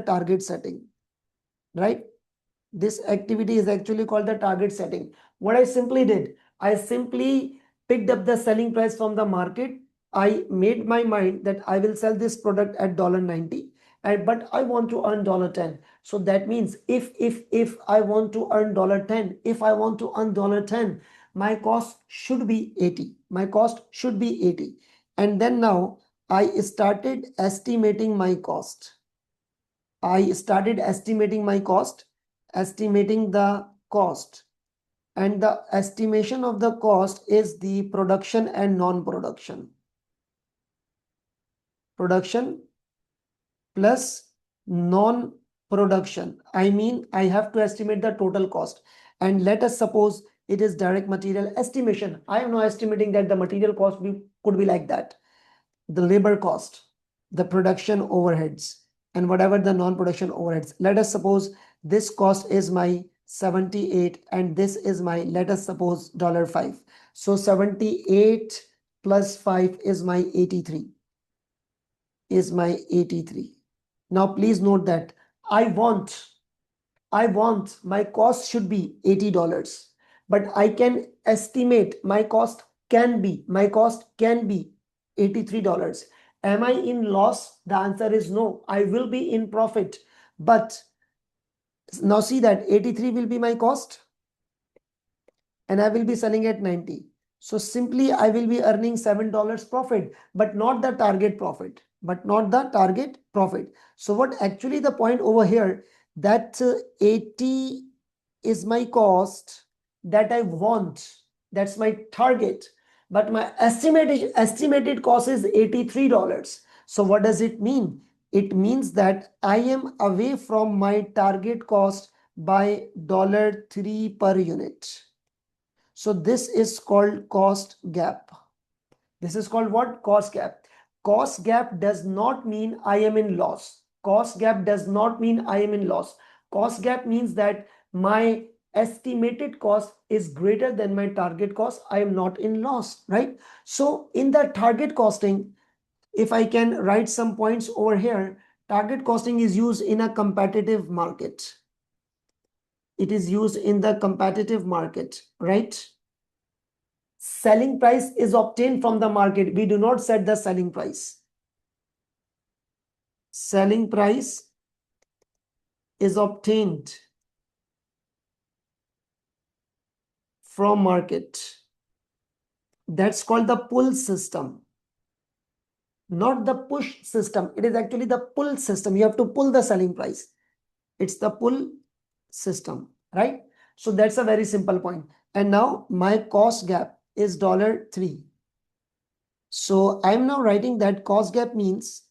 target setting, right? This activity is actually called the target setting. What I simply did, I simply picked up the selling price from the market. I made my mind that I will sell this product at $90, but I want to earn $10. So that means if I want to earn $10, my cost should be 80. My cost should be 80. And then now I started estimating my cost. Estimating the cost, and the estimation of the cost is the production and non-production. Production plus non-production. I mean, I have to estimate the total cost. And let us suppose it is direct material estimation. I am now estimating that the material cost could be like that. The labor cost, the production overheads, and whatever the non-production overheads. Let us suppose this cost is my 78 and this is my, let us suppose, $5. So 78 plus 5 is my 83. Now please note that I want my cost should be $80, but I can estimate my cost can be $83. Am I in loss? The answer is no. I will be in profit. But now see that 83 will be my cost and I will be selling at 90. So simply I will be earning $7 profit, but not the target profit. So what actually the point over here, that 80 is my cost that I want. That's my target. But my estimated cost is $83. So what does it mean? It means that I am away from my target cost by $3 per unit. So this is called cost gap. This is called what? Cost gap. Cost gap does not mean I am in loss. Cost gap means that my estimated cost is greater than my target cost. I am not in loss, right? So in the target costing, if I can write some points over here, target costing is used in a competitive market. It is used in the competitive market, right? Selling price is obtained from the market. We do not set the selling price. Selling price is obtained from market. That's called the pull system, not the push system. It is actually the pull system. You have to pull the selling price. It's the pull system, right? So that's a very simple point. And now my cost gap is $3. So I'm now writing that cost gap means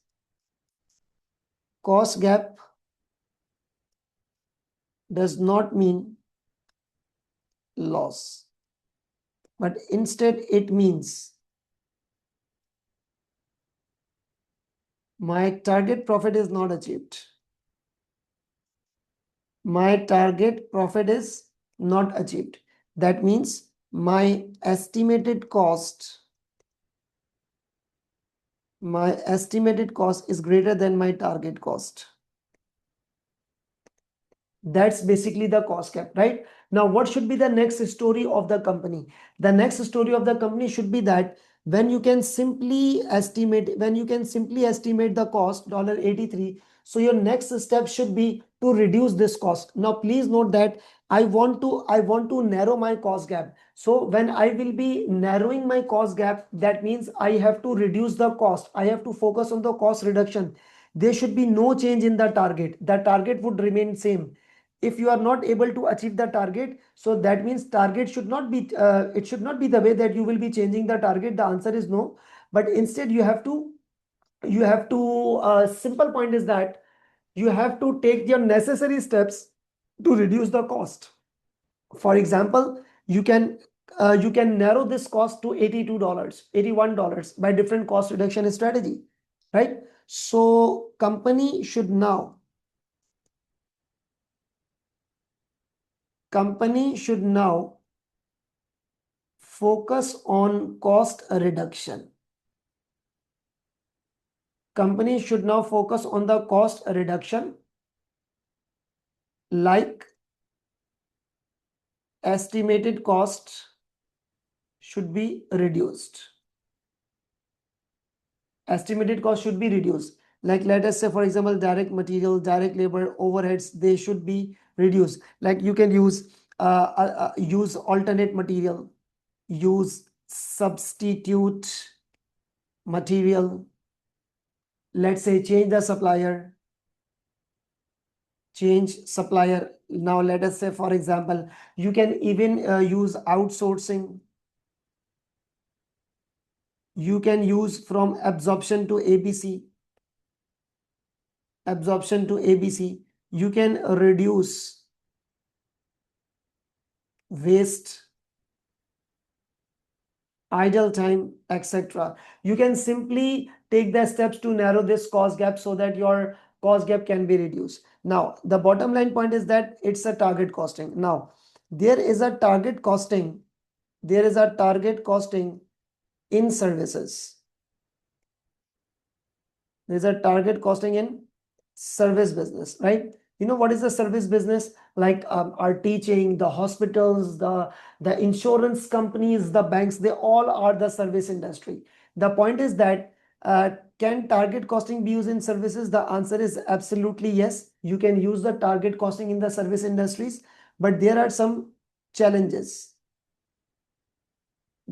cost gap does not mean loss, but instead it means my target profit is not achieved. My target profit is not achieved. That means my estimated cost is greater than my target cost. That's basically the cost cap, right? Now, what should be the next story of the company? The next story of the company should be that when you can simply estimate the cost $83, so your next step should be to reduce this cost. Now, please note that I want to narrow my cost gap. So when I will be narrowing my cost gap, that means I have to reduce the cost. I have to focus on the cost reduction. There should be no change in the target. The target would remain same. If you are not able to achieve the target, so that means target should not be it should not be the way that you will be changing the target. The answer is no, but instead you have to simple point is that you have to take your necessary steps to reduce the cost. For example, you can narrow this cost to $82, $81 by different cost reduction strategy, right? So company should now focus on cost reduction. Company should now focus on the cost reduction, like estimated cost should be reduced. Estimated cost should be reduced. Like let us say, for example, direct material, direct labor, overheads, they should be reduced. Like you can use alternate material, use substitute material. Let's say change supplier. Now let us say, for example, you can even use outsourcing. You can use from absorption to ABC. You can reduce waste, idle time, etc. You can simply take the steps to narrow this cost gap so that your cost gap can be reduced. Now, the bottom line point is that it's a target costing. Now, there is a target costing in services. There's a target costing in service business, right? You know what is the service business? Like our teaching, the hospitals, the insurance companies, the banks, they all are the service industry. The point is that can target costing be used in services? The answer is absolutely yes. You can use the target costing in the service industries, but there are some challenges.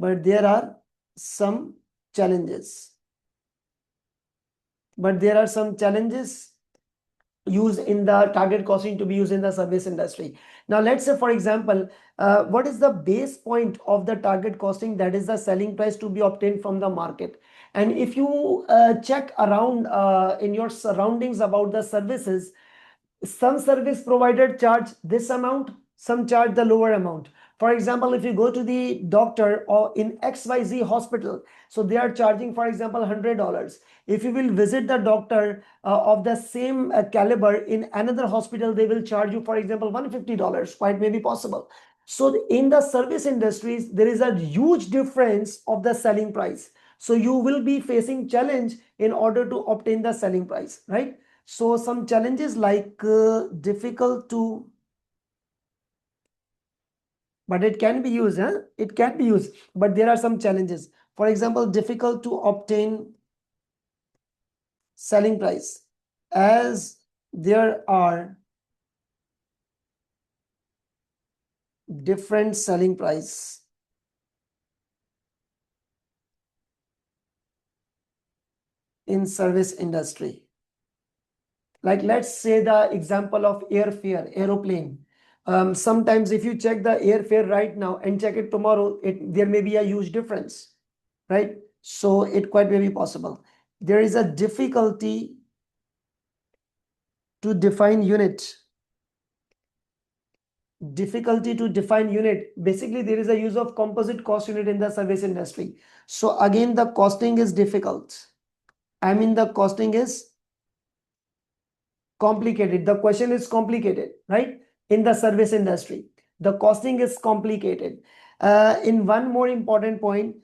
But there are some challenges used in the target costing to be used in the service industry. Now, let's say, for example, what is the base point of the target costing? That is the selling price to be obtained from the market. And if you check around in your surroundings about the services, some service provider charge this amount, some charge the lower amount. For example, if you go to the doctor or in XYZ hospital, so they are charging, for example, $100. If you will visit the doctor of the same caliber in another hospital, they will charge you, for example, $150. Quite may be possible. So in the service industries, there is a huge difference of the selling price. So you will be facing challenge in order to obtain the selling price, right? So some challenges like difficult to But it can be used, huh? It can be used, but there are some challenges. For example, difficult to obtain selling price, as there are different selling price in service industry. Like let's say the example of airfare, aeroplane. Sometimes if you check the airfare right now and check it tomorrow, there may be a huge difference, right? So it quite may be possible. There is a difficulty to define unit. Difficulty to define unit. Basically, there is a use of composite cost unit in the service industry. So again, the costing is difficult. I mean, the costing is complicated. The question is complicated, right? In the service industry, the costing is complicated. In one more important point,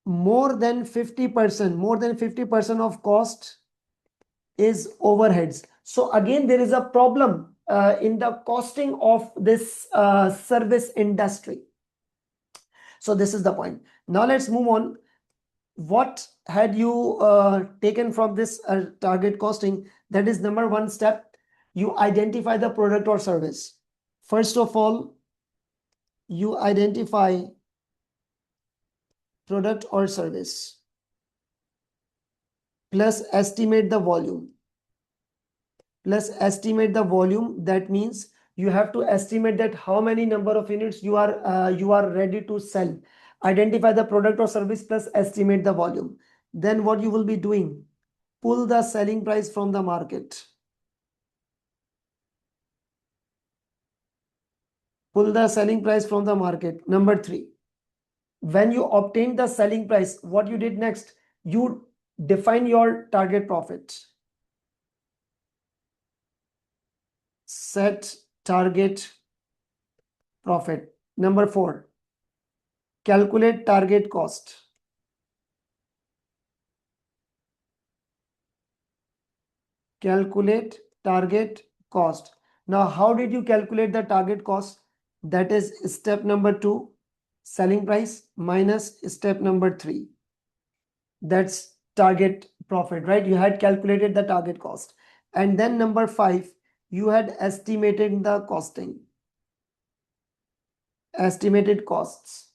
more than 50% of cost is overheads. So again, there is a problem in the costing of this service industry. So this is the point. Now let's move on. What had you taken from this target costing? That is number one step. You identify the product or service. First of all, you identify product or service plus estimate the volume. That means you have to estimate that how many number of units you are ready to sell. Identify the product or service plus estimate the volume. Then what you will be doing? Pull the selling price from the market. Pull the selling price from the market. Number three, when you obtain the selling price, what you did next? You define your target profit. Set target profit. Number four, calculate target cost. Calculate target cost. Now, how did you calculate the target cost? That is step number 2, selling price, minus step number 3. That's target profit, right? You had calculated the target cost. And then number 5, you had estimated the costing. Estimated costs.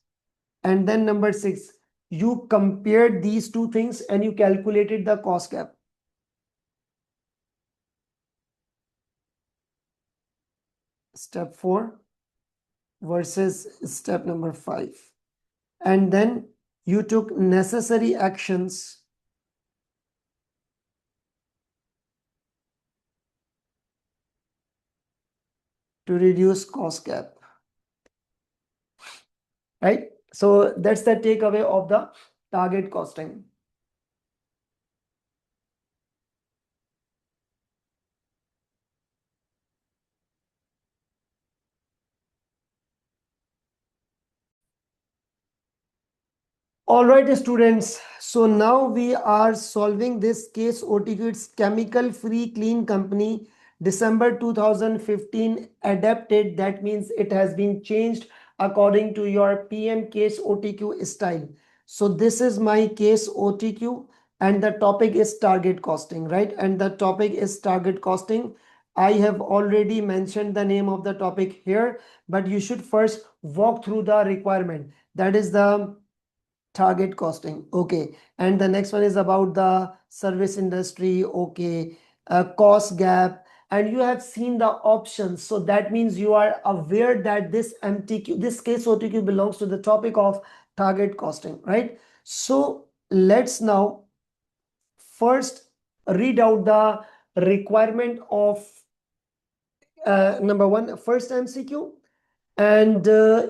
And then number 6, you compared these two things and you calculated the cost gap. Step 4 versus step number 5. And then you took necessary actions to reduce cost gap. Right? So that's the takeaway of the target costing. All right, students. So now we are solving this case OTQ. It's chemical free clean company, December 2015 adapted. That means it has been changed according to your PM case OTQ style. So this is my case OTQ and the topic is target costing, right? And the topic is target costing. I have already mentioned the name of the topic here, but you should first walk through the requirement. That is the target costing. Okay. And the next one is about the service industry. Okay. Cost gap. And you have seen the options. So that means you are aware that this MTQ, this case OTQ belongs to the topic of target costing, right? So let's now first read out the requirement of number 1, first MCQ. And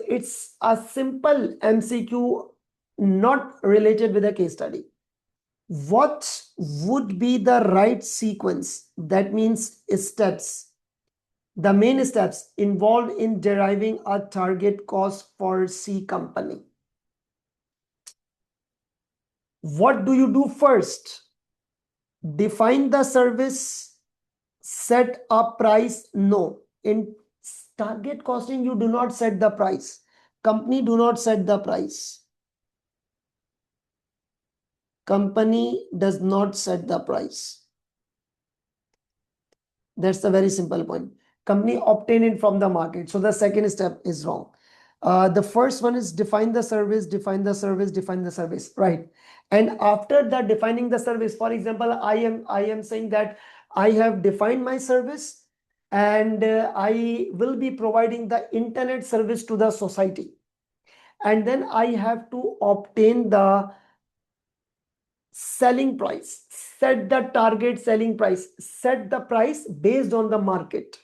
it's a simple MCQ, not related with a case study. What would be the right sequence? That means steps. The main steps involved in deriving a target cost for C company. What do you do first? Define the service, set a price. No, in target costing, you do not set the price. Company do not set the price. Company does not set the price. That's a very simple point. Company obtain it from the market. So the second step is wrong. The first one is define the service, define the service, define the service, right? And after that defining the service, for example, I am saying that I have defined my service and I will be providing the internet service to the society. And then I have to obtain the selling price, set the target selling price, set the price based on the market.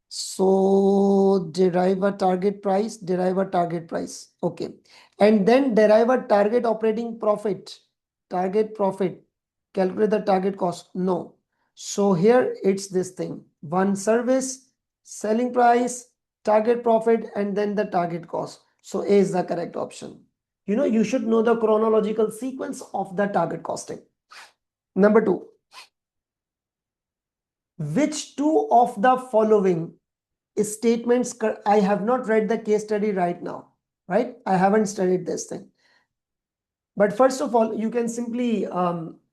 So derive a target price, derive a target price. Okay. And then derive a target operating profit, target profit, calculate the target cost. No. So here it's this thing, one service, selling price, target profit, and then the target cost. So A is the correct option. You should know the chronological sequence of the target costing. Number 2, which two of the following statements, I have not read the case study right now, right? I haven't studied this thing. But first of all, you can simply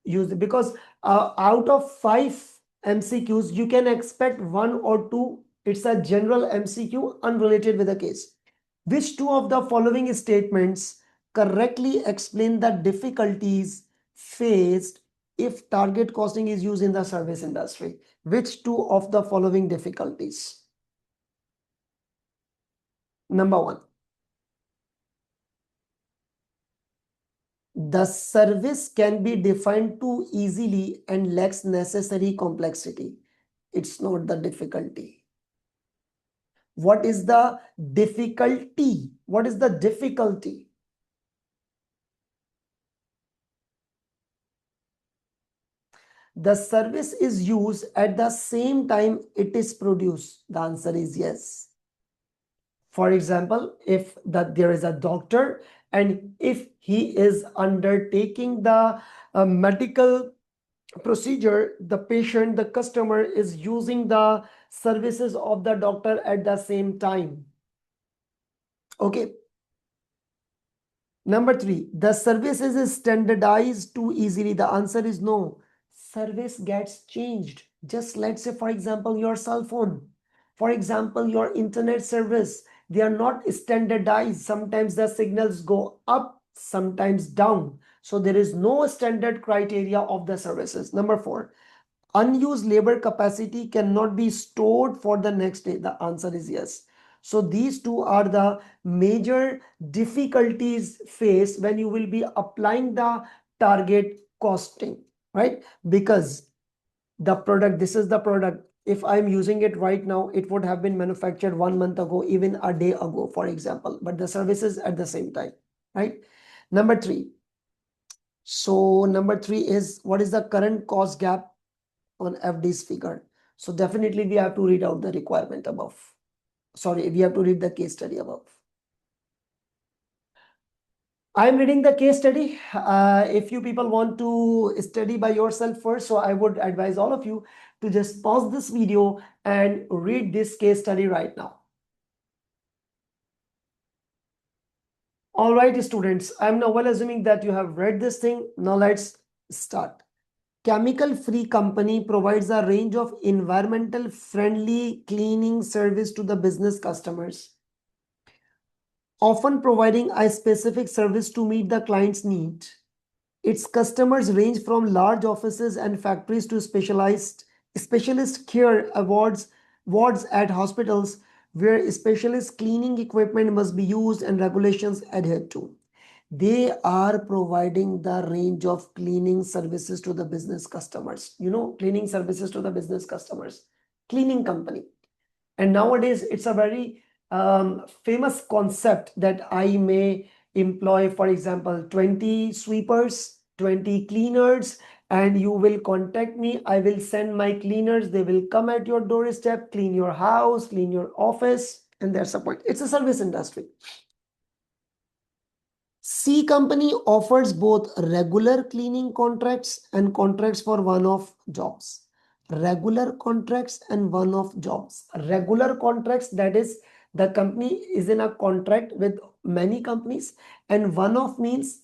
use it because out of 5 MCQs, you can expect 1 or 2. It's a general MCQ unrelated with the case. Which two of the following statements correctly explain the difficulties faced if target costing is used in the service industry? Which two of the following difficulties? Number 1, the service can be defined too easily and lacks necessary complexity. It's not the difficulty. What is the difficulty? What is the difficulty? The service is used at the same time it is produced. The answer is yes. For example, if there is a doctor and if he is undertaking the medical procedure, the patient, the customer is using the services of the doctor at the same time. Okay. Number 3, the service is standardized too easily. The answer is no. Service gets changed. Just let's say, for example, your cell phone. For example, your internet service. They are not standardized. Sometimes the signals go up, sometimes down. So there is no standard criteria of the services. Number 4, unused labor capacity cannot be stored for the next day. The answer is yes. So these two are the major difficulties faced when you will be applying the target costing, right? Because the product, this is the product. If I'm using it right now, it would have been manufactured 1 month ago, even a day ago, for example, but the service is at the same time, right? Number 3. So number 3 is, what is the current cost gap on FD's figure? So definitely we have to read out the requirement above. Sorry, we have to read the case study above. I'm reading the case study. If you people want to study by yourself first, so I would advise all of you to just pause this video and read this case study right now. All right, students, I'm now well assuming that you have read this thing. Now let's start. Chemical-free company provides a range of environmental friendly cleaning service to the business customers, often providing a specific service to meet the client's need. Its customers range from large offices and factories to specialist care wards at hospitals where specialist cleaning equipment must be used and regulations adhered to. They are providing the range of cleaning services to the business customers. Cleaning services to the business customers. Cleaning company. And nowadays, it's a very famous concept that I may employ, for example, 20 sweepers, 20 cleaners, and you will contact me. I will send my cleaners. They will come at your doorstep, clean your house, clean your office, and their support. It's a service industry. C company offers both regular cleaning contracts and contracts for one-off jobs. Regular contracts and one-off jobs. Regular contracts, that is, The company is in a contract with many companies, and one-off means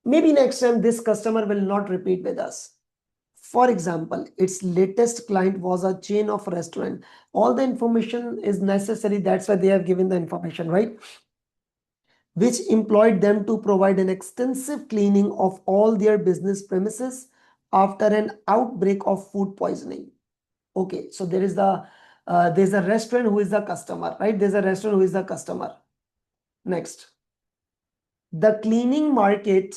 maybe next time this customer will not repeat with us. For example, its latest client was a chain of restaurant. All the information is necessary. That's why they have given the information, right? Which employed them to provide an extensive cleaning of all their business premises after an outbreak of food poisoning. Okay, so there's a restaurant who is the customer, right? There's a restaurant who is the customer. Next, the cleaning market.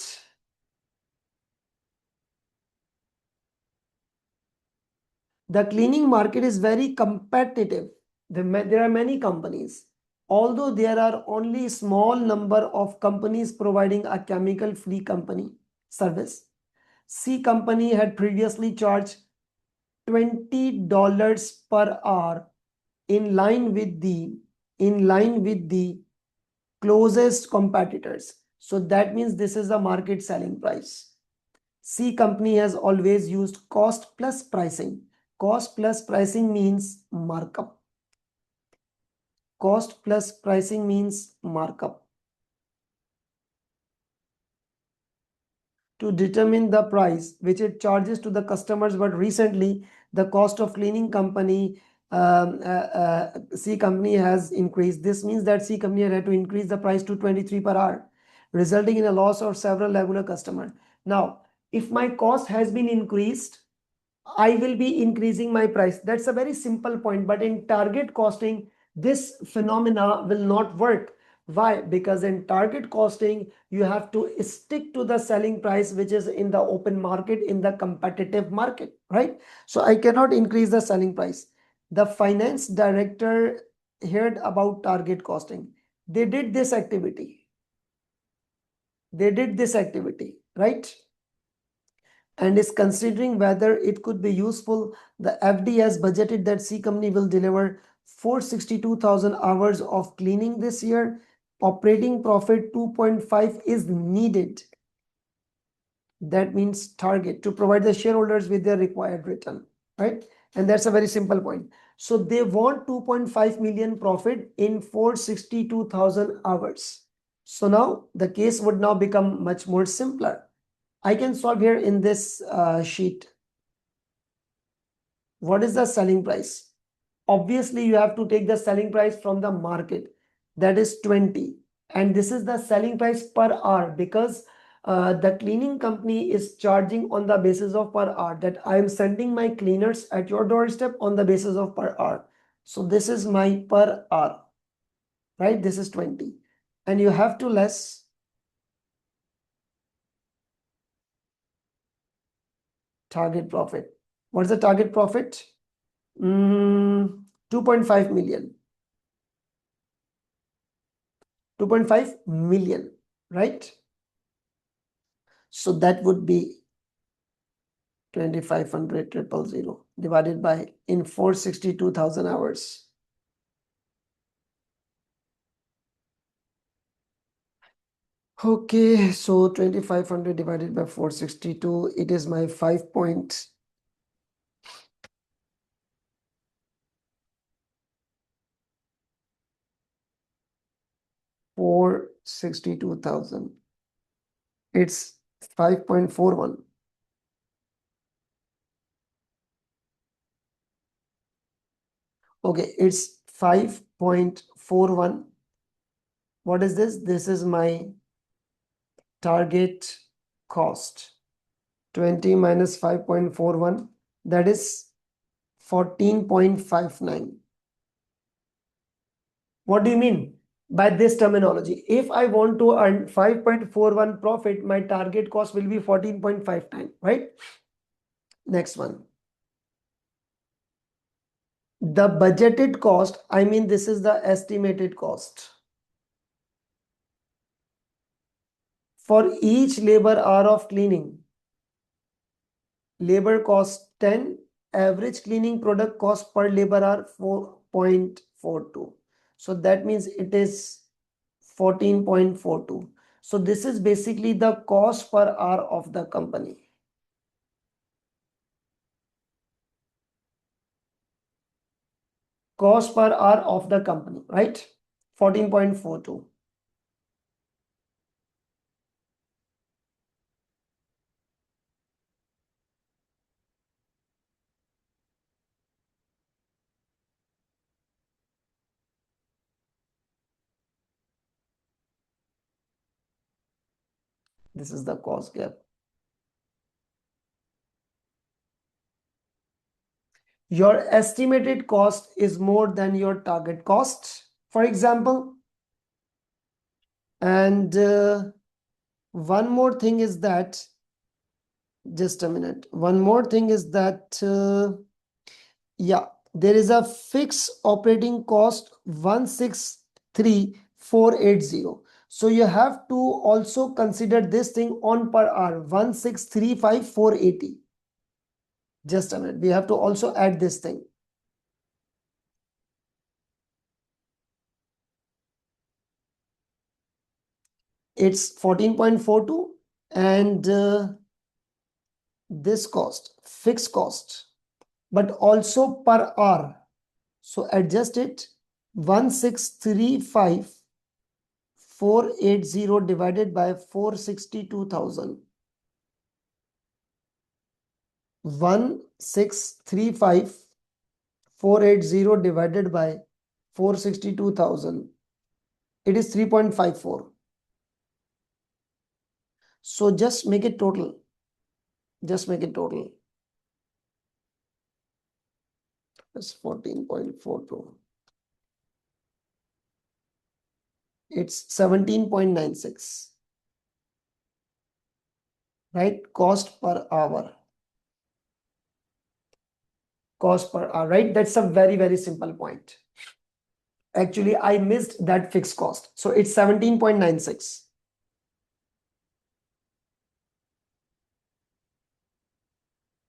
The cleaning market is very competitive. There are many companies. Although there are only small number of companies providing a chemical-free company service, C company had previously charged $20 per hour in line with the closest competitors. So that means this is the market selling price. C company has always used cost plus pricing. Cost plus pricing means markup. Cost plus pricing means markup to determine the price which it charges to the customers. But recently, the cost of cleaning company, C company has increased. This means that C company had to increase the price to 23 per hour, resulting in a loss of several regular customers. Now, if my cost has been increased, I will be increasing my price. That's a very simple point. But in target costing, this phenomena will not work. Why? Because in target costing, you have to stick to the selling price, which is in the open market, in the competitive market, right? So I cannot increase the selling price. The finance director heard about target costing. They did this activity. Right? And is considering whether it could be useful. The FD has budgeted that C company will deliver 462,000 hours of cleaning this year. Operating profit 2.5 is needed. That means target to provide the shareholders with their required return, right? And that's a very simple point. So they want 2.5 million profit in 462,000 hours. So now the case would now become much more simpler. I can solve here in this sheet. What is the selling price? Obviously, you have to take the selling price from the market. That is 20. And this is the selling price per hour, because the cleaning company is charging on the basis of per hour, that I am sending my cleaners at your doorstep on the basis of per hour. So this is my per hour, right? This is 20. And you have to less target profit. What's the target profit? 2.5 million. 2.5 million, right? So that would be 2500,000 divided by in 462,000 hours. Okay, so 2500 divided by 462, it is my 462,000. It's 5.41. Okay, it's 5.41. What is this? This is my target cost. 20 minus 5.41, that is 14.59. What do you mean by this terminology? If I want to earn 5.41 profit, my target cost will be 14.59, right? Next one. The budgeted cost, I mean, this is the estimated cost. For each labor hour of cleaning, labor cost 10, average cleaning product cost per labor hour 4.42. So that means it is 14.42. So this is basically the cost per hour of the company. Cost per hour of the company, right? 14.42. This is the cost gap. Your estimated cost is more than your target cost, for example. And one more thing is that, just a minute. One more thing is that, yeah, there is a fixed operating cost 163480. So you have to also consider this thing on per hour 1635480. Just a minute. We have to also add this thing. It's 14.42 and this cost, fixed cost, but also per hour. So adjust it 1635480 divided by 462,000. 1635480 divided by 462,000. It is 3.54. So just make it total. Just make it total. It's 14.42. It's 17.96. Right? Cost per hour. Cost per hour, right? That's a very, very simple point. Actually, I missed that fixed cost. So it's 17.96.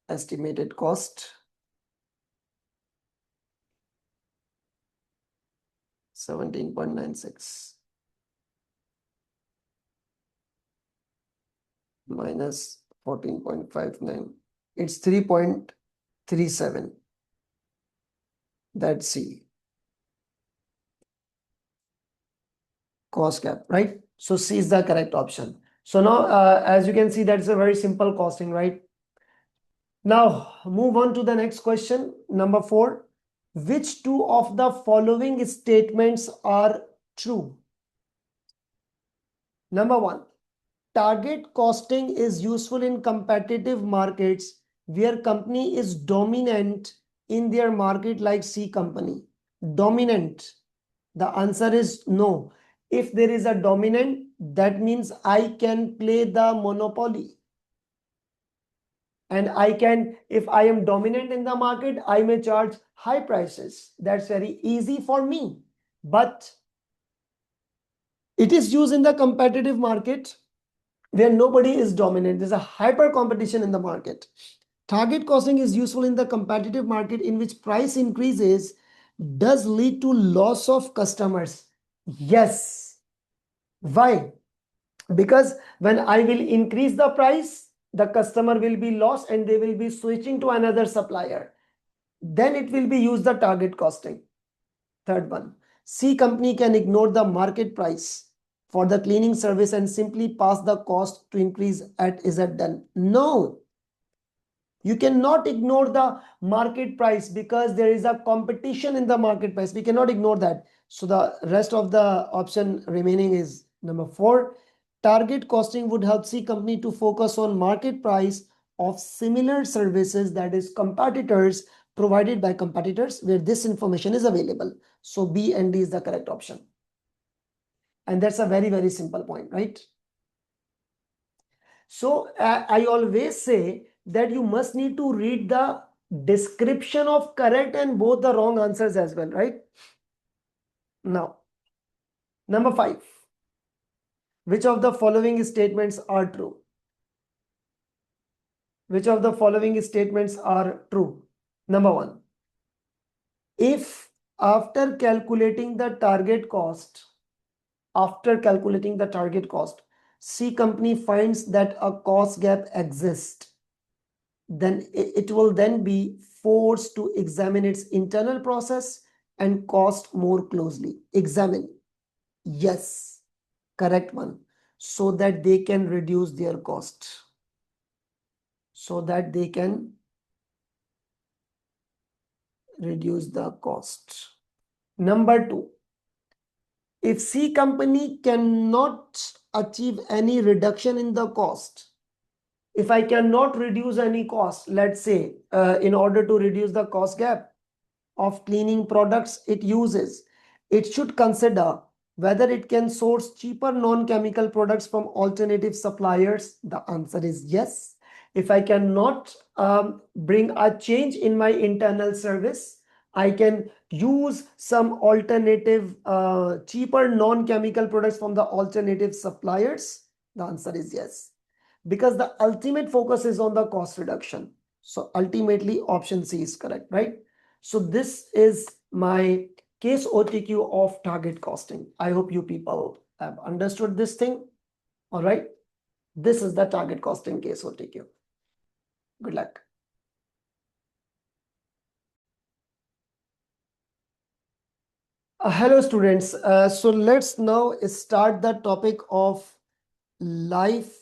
Estimated cost. 17.96 minus 14.59. It's 3.37. That's C. Cost gap, right? So C is the correct option. So now, as you can see, that's a very simple costing, right? Now, move on to the next question. Number 4. Which two of the following statements are true? Number 1. Target costing is useful in competitive markets where company is dominant in their market, like C company. Dominant. The answer is no. If there is a dominant, that means I can play the monopoly. And I can, if I am dominant in the market, I may charge high prices. That's very easy for me. But it is used in the competitive market where nobody is dominant. There's a hyper competition in the market. Target costing is useful in the competitive market in which price increases does lead to loss of customers. Yes. Why? Because when I will increase the price, the customer will be lost and they will be switching to another supplier. Then it will be used the target costing. Third one, C company can ignore the market price for the cleaning service and simply pass the cost to increase at is that done? No. You cannot ignore the market price because there is a competition in the market price. We cannot ignore that. So the rest of the option remaining is number 4. Target costing would help C company to focus on market price of similar services, that is competitors, provided by competitors where this information is available. So B and D is the correct option. And that's a very, very simple point, right? So I always say that you must need to read the description of correct and both the wrong answers as well, right? Now, number 5. Which of the following statements are true? Which of the following statements are true? Number 1. If after calculating the target cost, C company finds that a cost gap exists, then it will then be forced to examine its internal process and cost more closely. Examine. Yes, correct one. So that they can reduce their cost. So that they can reduce the cost. Number two, if C company cannot achieve any reduction in the cost, if I cannot reduce any cost, let's say in order to reduce the cost gap of cleaning products it uses, it should consider whether it can source cheaper non-chemical products from alternative suppliers. The answer is yes. If I cannot bring a change in my internal service, I can use some alternative cheaper non-chemical products from the alternative suppliers. The answer is yes, because the ultimate focus is on the cost reduction. So ultimately option C is correct, right? So this is my case OTQ of target costing. I hope you people have understood this thing. All right. This is the target costing case OTQ. Good luck. Hello students. So let's now start the topic of life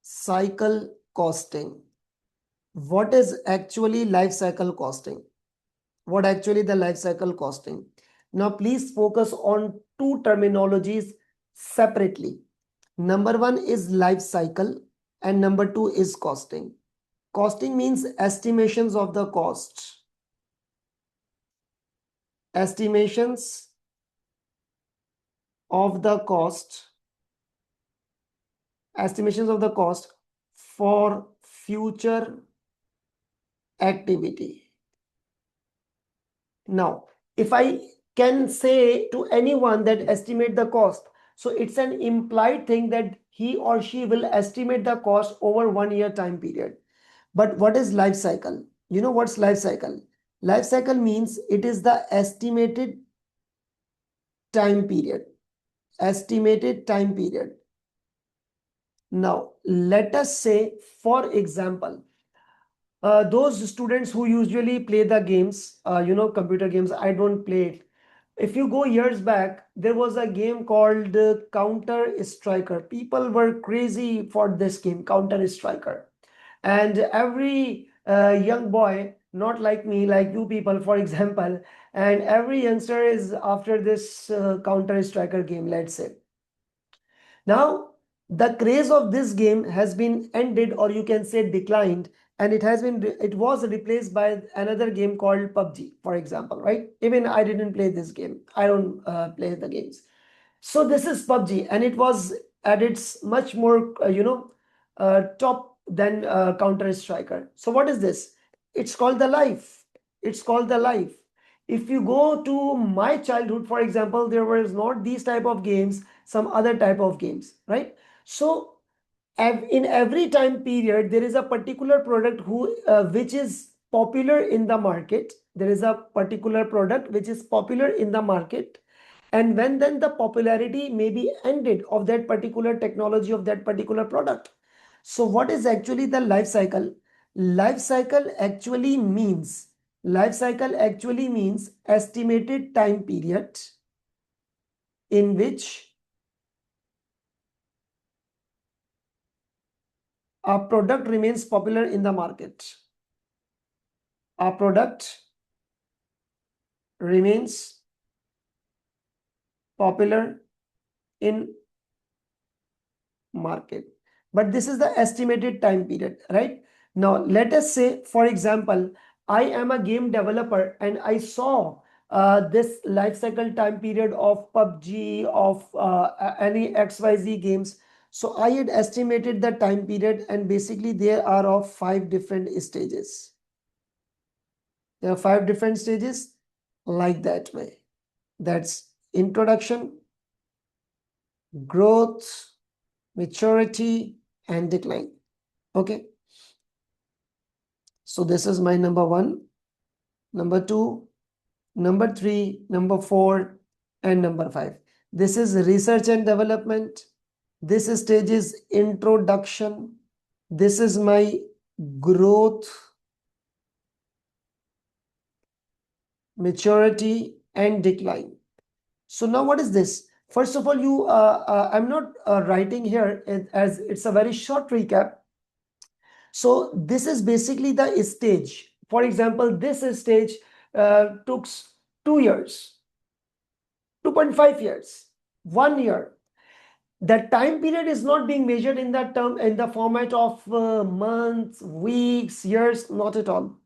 cycle costing. What is actually life cycle costing? What actually the life cycle costing? Now please focus on two terminologies separately. Number one is life cycle and number two is costing. Costing means estimations of the cost. Estimations of the cost. Estimations of the cost for future activity. Now, if I can say to anyone that estimate the cost, so it's an implied thing that he or she will estimate the cost over 1 year time period. But what is life cycle? You know what's life cycle? Life cycle means it is the estimated time period. Estimated time period. Now, let us say, for example, those students who usually play the games, computer games, I don't play it. If you go years back, there was a game called Counter Striker. People were crazy for this game, Counter Striker. And every young boy, not like me, like you people, for example, and every youngster is after this Counter Striker game, let's say. Now, the craze of this game has been ended, or you can say declined, and it was replaced by another game called PUBG, for example, right? Even I didn't play this game. I don't play the games. So this is PUBG, and it was at its much more, top than Counter Striker. So what is this? It's called the life. It's called the life. If you go to my childhood, for example, there was not these type of games, some other type of games, right? So in every time period, there is a particular product which is popular in the market. There is a particular product which is popular in the market, and when then the popularity may be ended of that particular technology of that particular product. So what is actually the life cycle? Life cycle actually means estimated time period in which a product remains popular in the market. A product remains popular in market. But this is the estimated time period, right? Now, let us say, for example, I am a game developer and I saw this life cycle time period of PUBG, of any XYZ games. So I had estimated the time period, and basically there are of 5 different stages. There are 5 different stages like that way. That's introduction, growth, maturity, and decline. Okay. So this is my number 1, number 2, number 3, number 4, and number 5. This is research and development. This stage is introduction. This is my growth, maturity, and decline. So now what is this? First of all, I'm not writing here as it's a very short recap. So this is basically the stage. For example, this stage took 2 years, 2.5 years, 1 year. The time period is not being measured in that term in the format of months, weeks, years, not at all.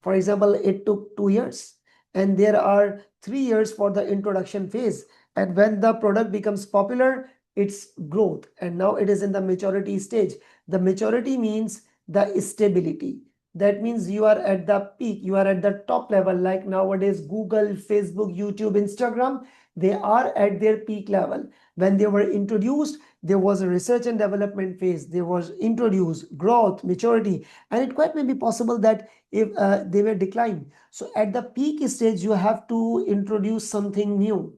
For example, it took 2 years, and there are 3 years for the introduction phase. And when the product becomes popular, it's growth. And now it is in the maturity stage. The maturity means the stability. That means you are at the peak, you are at the top level, like nowadays Google, Facebook, YouTube, Instagram, they are at their peak level. When they were introduced, there was a research and development phase, there was introduced growth, maturity, and it quite may be possible that if they were declined. So at the peak stage, you have to introduce something new,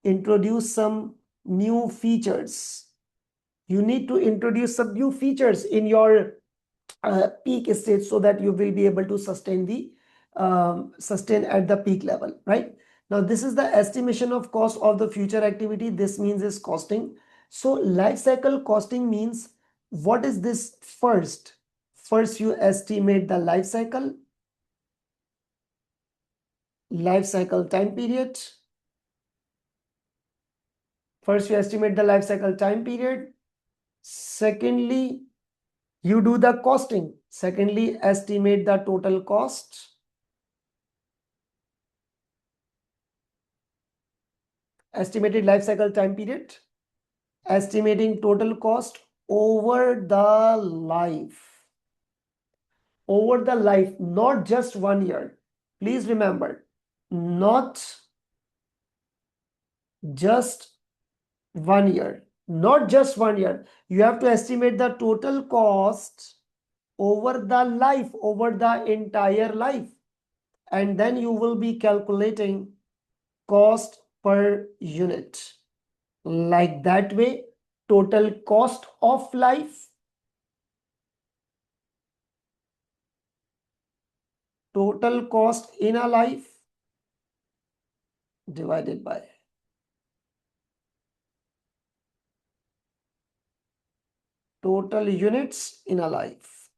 introduce some new features. You need to introduce some new features in your peak stage so that you will be able to sustain the sustain at the peak level, right? Now this is the estimation of cost of the future activity. This means is costing. So life cycle costing means, what is this? First you estimate the life cycle time period. First you estimate the life cycle time period. Secondly, you do the costing. Secondly, estimate the total cost. Estimated life cycle time period. Estimating total cost over the life. Over the life, not just 1 year. Please remember, not just 1 year. Not just 1 year. You have to estimate the total cost over the life, over the entire life. And then you will be calculating cost per unit. Like that way, total cost of life, total cost in a life divided by total units in a life.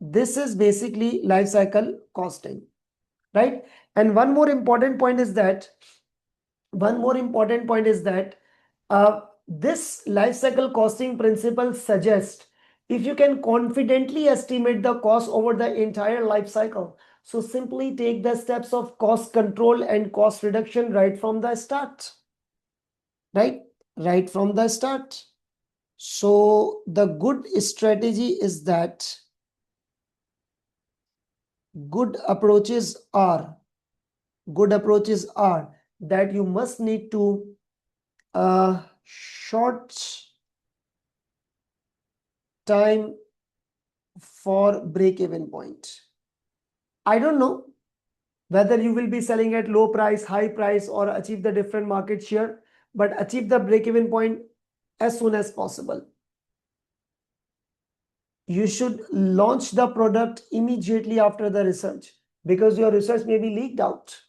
This is basically life cycle costing, right? And one more important point is that this life cycle costing principle suggests if you can confidently estimate the cost over the entire life cycle, so simply take the steps of cost control and cost reduction right from the start, right from the start. So the good strategy is that good approaches are that you must need to short time for break-even point. I don't know whether you will be selling at low price, high price, or achieve the different market share, but achieve the break-even point as soon as possible. You should launch the product immediately after the research, because your research may be leaked out.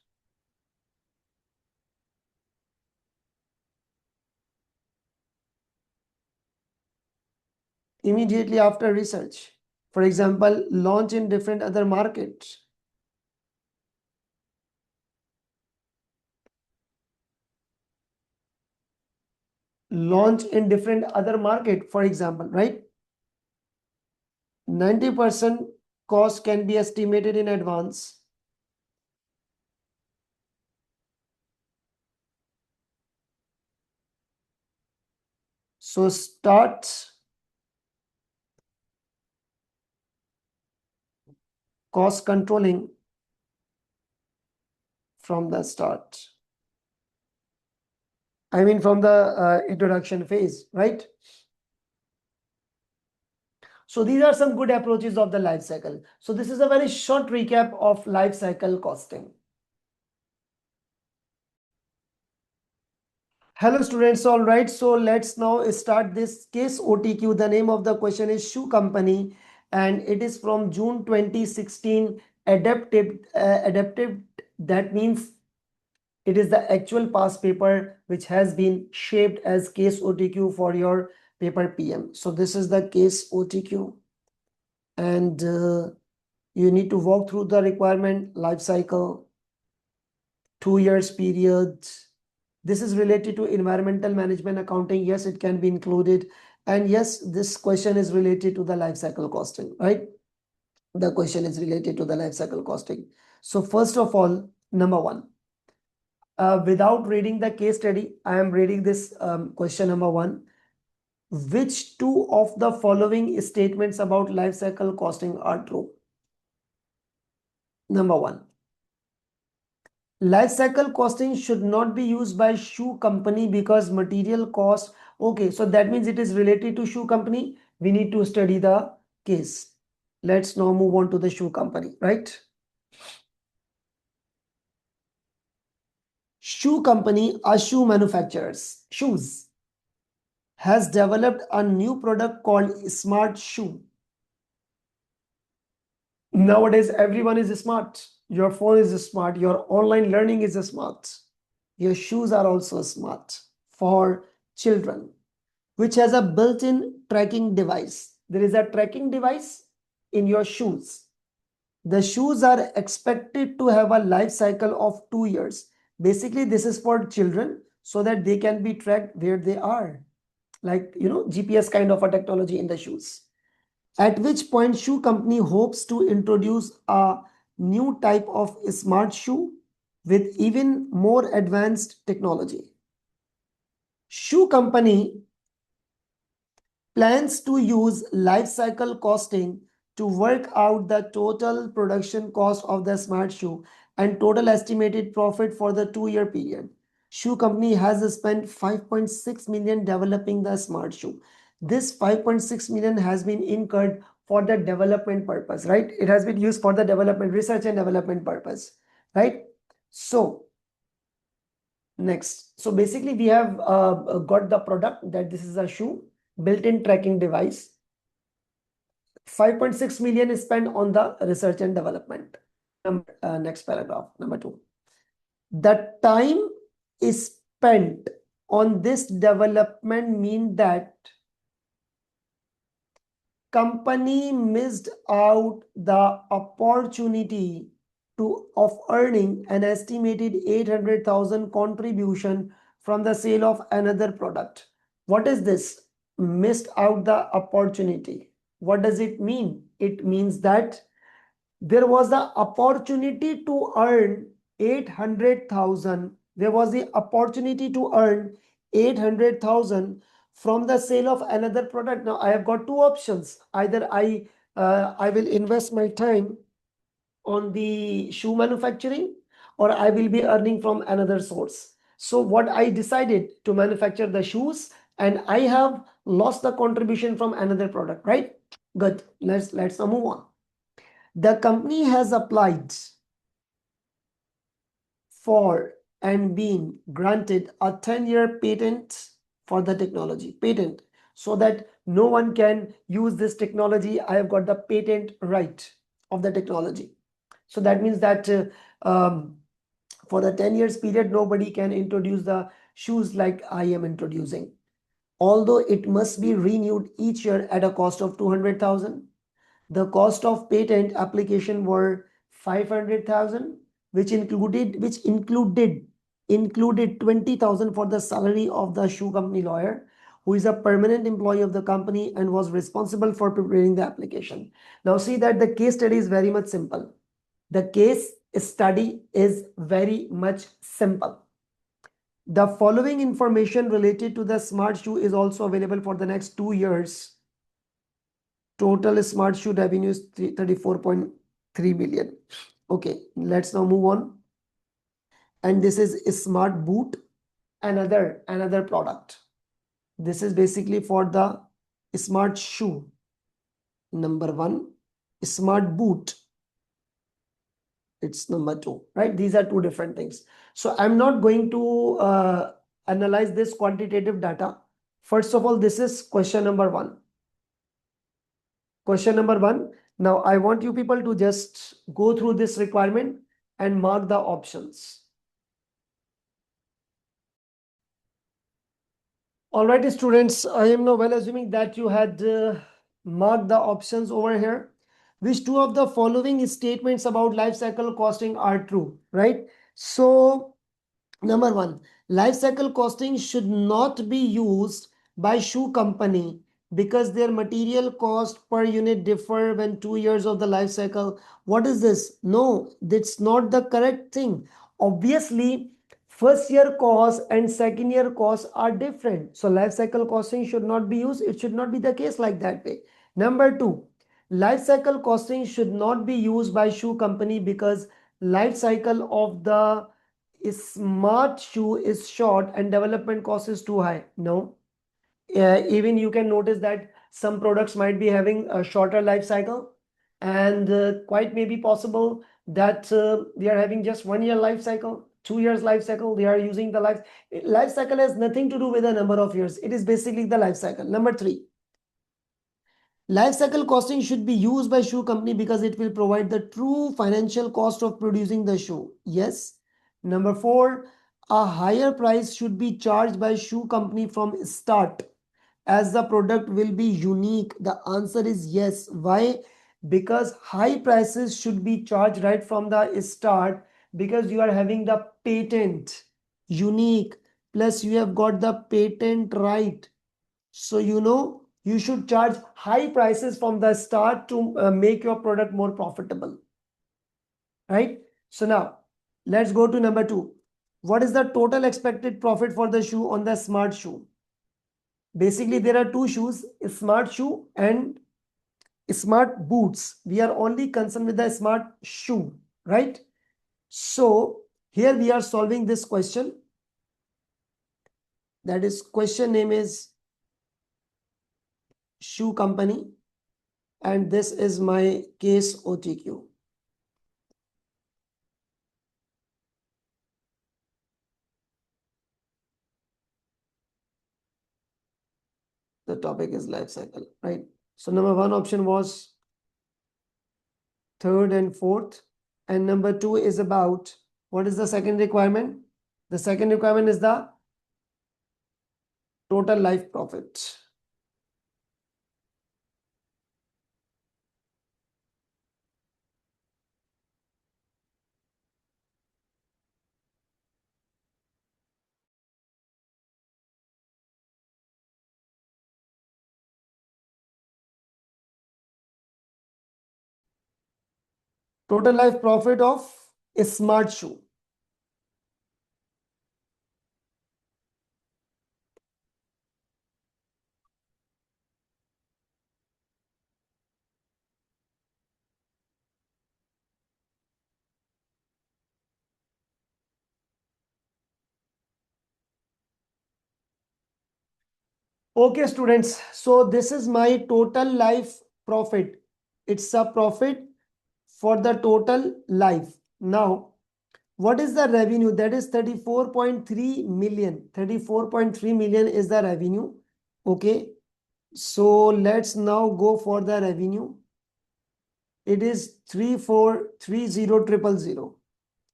Immediately after research. For example, launch in different other markets. Launch in different other market, for example, right? 90% cost can be estimated in advance. So start cost controlling from the start. I mean from the introduction phase, right? So these are some good approaches of the life cycle. So this is a very short recap of life cycle costing. Hello students, all right. So let's now start this case OTQ. The name of the question is Shoe Company, and it is from June 2016. Adaptive, that means It is the actual past paper which has been shaped as case OTQ for your paper PM. So this is the case OTQ, and you need to walk through the requirement life cycle, 2 years period. This is related to environmental management accounting. Yes, it can be included. And yes, this question is related to the life cycle costing, right? The question is related to the life cycle costing. So first of all, number one, without reading the case study, I am reading this question number one. Which two of the following statements about life cycle costing are true? Number one, life cycle costing should not be used by shoe company because material cost. Okay, so that means it is related to shoe company. We need to study the case. Let's now move on to the shoe company, right? Shoe company, a shoe manufacturers, shoes, has developed a new product called Smart Shoe. Nowadays, everyone is smart. Your phone is smart. Your online learning is smart. Your shoes are also smart for children, which has a built-in tracking device. There is a tracking device in your shoes. The shoes are expected to have a life cycle of 2 years. Basically, this is for children so that they can be tracked where they are. Like, GPS kind of a technology in the shoes. At which point shoe company hopes to introduce a new type of smart shoe with even more advanced technology. Shoe company plans to use life cycle costing to work out the total production cost of the smart shoe and total estimated profit for the 2-year period. Shoe company has spent 5.6 million developing the smart shoe. This 5.6 million has been incurred for the development purpose, right? It has been used for the development, research and development purpose, right? So next, so basically we have got the product that this is a shoe, built-in tracking device. 5.6 million is spent on the research and development. Next paragraph, number 2. The time is spent on this development mean that company missed out the opportunity of earning an estimated 800,000 contribution from the sale of another product. What is this? Missed out the opportunity. What does it mean? It means that there was the opportunity to earn 800,000. There was the opportunity to earn 800,000 from the sale of another product. Now I have got two options. Either I will invest my time on the shoe manufacturing, or I will be earning from another source. So what I decided to manufacture the shoes, and I have lost the contribution from another product, right? Good. Let's now move on. The company has applied for and been granted a 10-year patent for the technology. Patent. So that no one can use this technology. I have got the patent right of the technology. So that means that for the 10 years period, nobody can introduce the shoes like I am introducing. Although it must be renewed each year at a cost of 200,000. The cost of patent application were 500,000, which included 20,000 for the salary of the shoe company lawyer, who is a permanent employee of the company and was responsible for preparing the application. Now see that the case study is very much simple. The case study is very much simple. The following information related to the smart shoe is also available for the next 2 years. Total smart shoe revenue is 34.3 million. Okay, let's now move on. And this is a smart boot, another product. This is basically for the smart shoe. Number 1, smart boot. It's number 2, right? These are two different things. So I'm not going to analyze this quantitative data. First of all, this is question number 1. Question number 1. Now I want you people to just go through this requirement and mark the options. All right, students, I am now well assuming that you had marked the options over here. Which two of the following statements about life cycle costing are true, right? So, number one, life cycle costing should not be used by shoe company because their material cost per unit differ when 2 years of the life cycle. What is this? No, that's not the correct thing. Obviously, first year cost and second year costs are different. So life cycle costing should not be used. It should not be the case like that way. Number two, life cycle costing should not be used by shoe company because life cycle of the smart shoe is short and development cost is too high. No, even you can notice that some products might be having a shorter life cycle, and quite may be possible that they are having just 1 year life cycle, 2 years life cycle. They are using the life cycle has nothing to do with the number of years. It is basically the life cycle. Number three, life cycle costing should be used by shoe company because it will provide the true financial cost of producing the shoe. Yes. Number four, a higher price should be charged by shoe company from start as the product will be unique. The answer is yes. Why? Because high prices should be charged right from the start because you are having the patent unique, plus you have got the patent right. So you should charge high prices from the start to make your product more profitable, right? So now let's go to number two. What is the total expected profit for the shoe on the smart shoe? Basically, there are two shoes, a smart shoe and smart boots. We are only concerned with the smart shoe, right? So here we are solving this question. That is, question name is shoe company, and this is my case OTQ. The topic is life cycle, right? So number one option was third and fourth, and number two is about, what is the second requirement? The second requirement is the total life profit. Total life profit of a smart shoe. Okay, students. So this is my total life profit. It's a profit for the total life. Now, what is the revenue? That is 34.3 million. 34.3 million is the revenue. Okay. So let's now go for the revenue. It is 3430,000.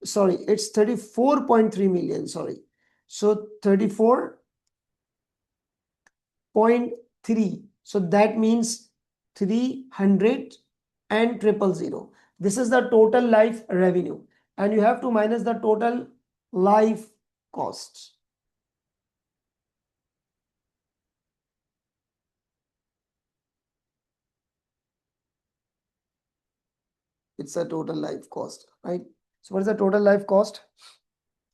Sorry, it's 34.3 million. Sorry. So 34.3. So that means 300 and 000. This is the total life revenue. And you have to minus the total life costs. It's a total life cost, right? So what is the total life cost?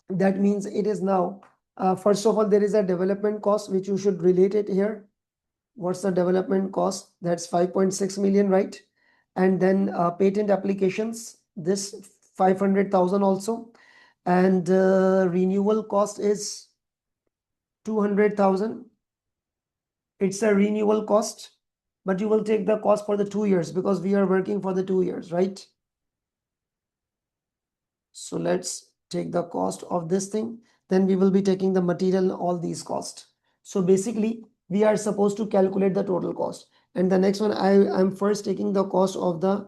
That means it is now, first of all, there is a development cost, which you should relate it here. What's the development cost? That's 5.6 million, right? And then patent applications, this 500,000 also. And renewal cost is 200,000. It's a renewal cost, but you will take the cost for the 2 years because we are working for the 2 years, right? So let's take the cost of this thing. Then we will be taking the material, all these costs. So basically, we are supposed to calculate the total cost. And the next one, I'm first taking the cost of the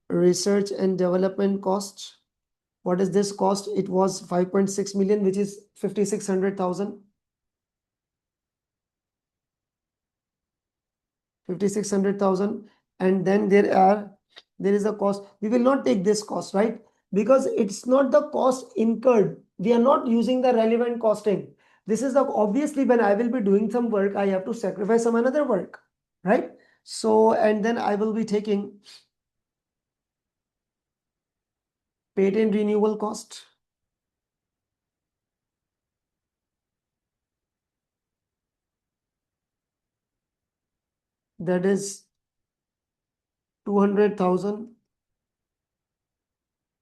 research and development cost. What is this cost? It was 5.6 million, which is 5,600,000. 5600,000, and then there is a cost. We will not take this cost, right? Because it's not the cost incurred. We are not using the relevant costing. This is the obviously when I will be doing some work, I have to sacrifice some another work, right? So, and then I will be taking patent renewal cost. That is 200,000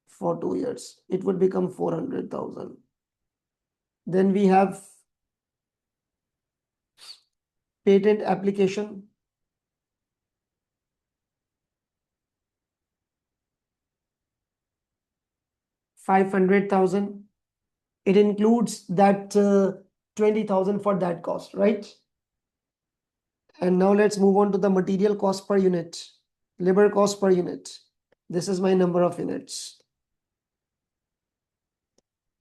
for 2 years. It would become 400,000. Then we have patent application, 500,000. It includes that 20,000 for that cost, right? And now let's move on to the material cost per unit, labor cost per unit. This is my number of units,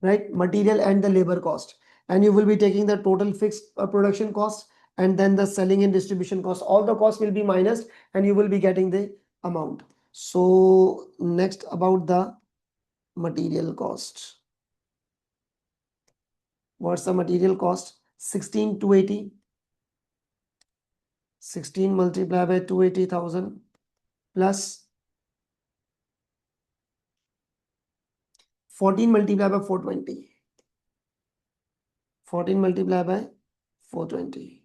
right? Material and the labor cost. And you will be taking the total fixed production cost and then the selling and distribution cost. All the costs will be minus and you will be getting the amount. So next about the material cost. What's the material cost? 16,280. 16 multiplied by 280,000 plus 14 multiplied by 420. 14 multiplied by 420.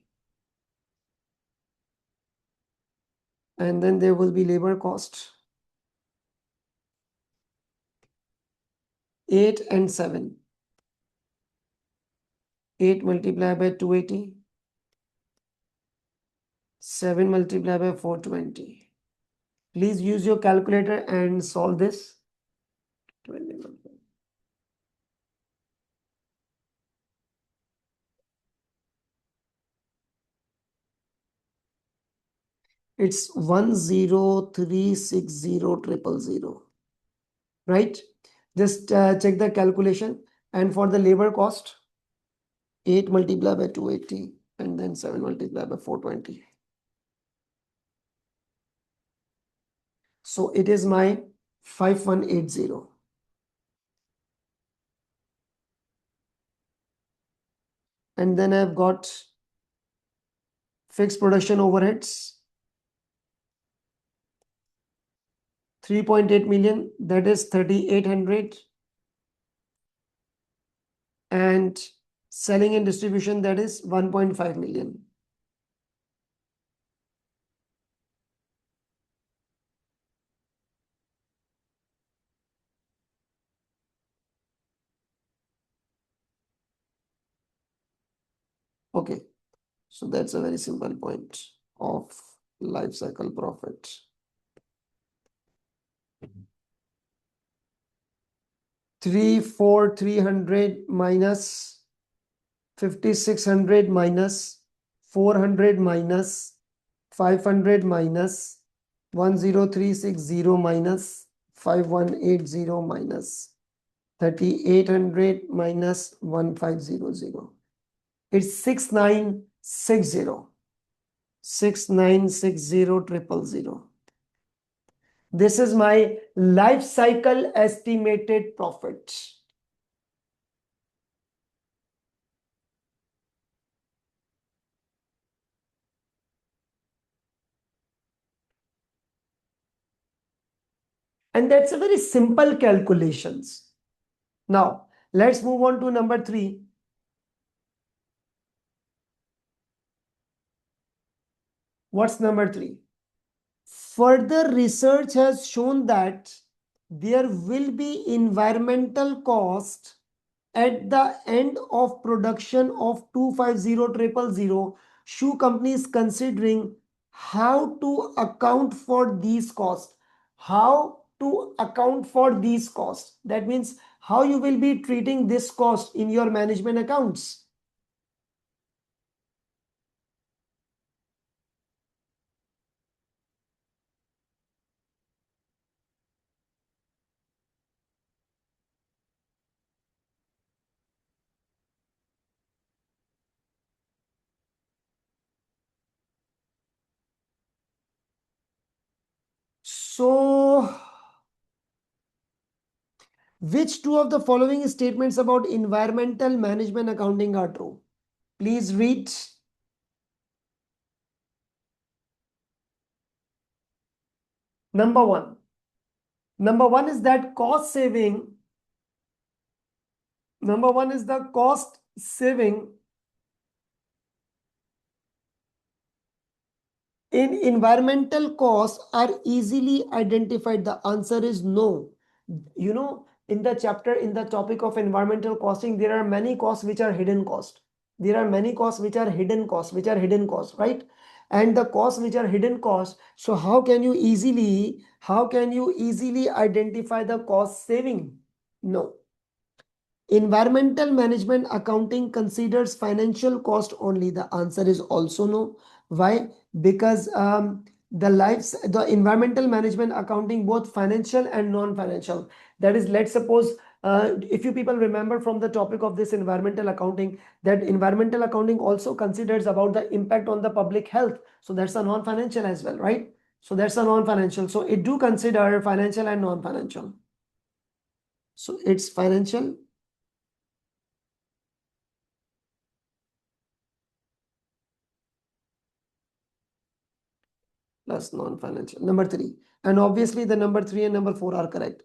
And then there will be labor cost. 8 and 7. 8 multiplied by 280. 7 multiplied by 420. Please use your calculator and solve this. 20. It's 10360,000, right? Just check the calculation. And for the labor cost, 8 multiplied by 280 and then 7 multiplied by 420. So it is my 5180. And then I've got fixed production overheads, 3.8 million, that is 3,800. And selling and distribution, that is 1.5 million. Okay, so that's a very simple point of life cycle profit. 3,300 minus 5,600 minus 400 minus 500 minus 10360 minus 5180 minus 3,800 minus 1500. It's 6,960. 6,960,000. This is my life cycle estimated profit. And that's a very simple calculations. Now, let's move on to number 3. What's number 3? Further research has shown that there will be environmental cost at the end of production of 250,000. Shoe company is considering how to account for these costs. How to account for these costs. That means how you will be treating this cost in your management accounts. So, which two of the following statements about environmental management accounting are true? Please read. Number one. Number one is that cost saving. Number one is the cost saving in environmental costs are easily identified. The answer is no. You know, in the chapter, in the topic of environmental costing, there are many costs which are hidden cost. There are many costs which are hidden costs, right? And the costs which are hidden costs. So how can you easily identify the cost saving? No. Environmental management accounting considers financial cost only. The answer is also no. Why? Because the environmental management accounting, both financial and non-financial. That is, let's suppose if you people remember from the topic of this environmental accounting, that environmental accounting also considers about the impact on the public health. So that's a non-financial as well, right? So that's a non-financial. So it do consider financial and non-financial. So it's financial plus non-financial. Number three. And obviously the number three and number four are correct.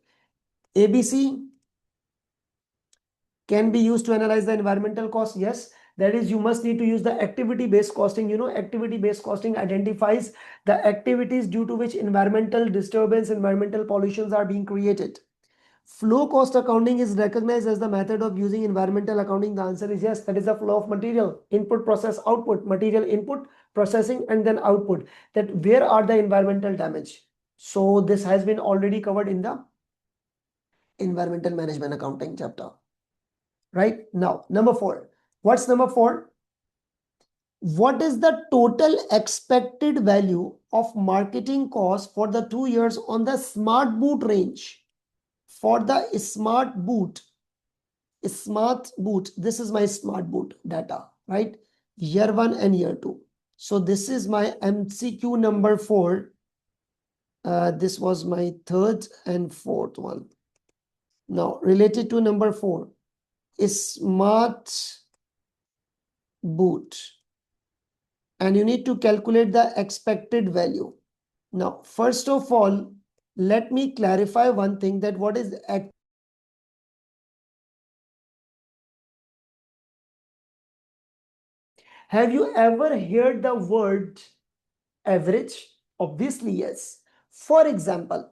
ABC can be used to analyze the environmental cost. Yes, that is, you must need to use the activity-based costing. You know, activity-based costing identifies the activities due to which environmental disturbance, environmental pollutions are being created. Flow cost accounting is recognized as the method of using environmental accounting. The answer is yes, that is the flow of material, input, process, output, material input, processing, and then output. That where are the environmental damage? So this has been already covered in the environmental management accounting chapter. Right now, number four. What's number four? What is the total expected value of marketing cost for the 2 years on the smart boot range? For the smart boot, this is my smart boot data, right? Year one and year two. So this is my MCQ number 4. This was my third and fourth one. Now related to number 4 is smart boot, and you need to calculate the expected value. Now first of all, let me clarify one thing, that what is have you ever heard the word average? Obviously, yes. For example,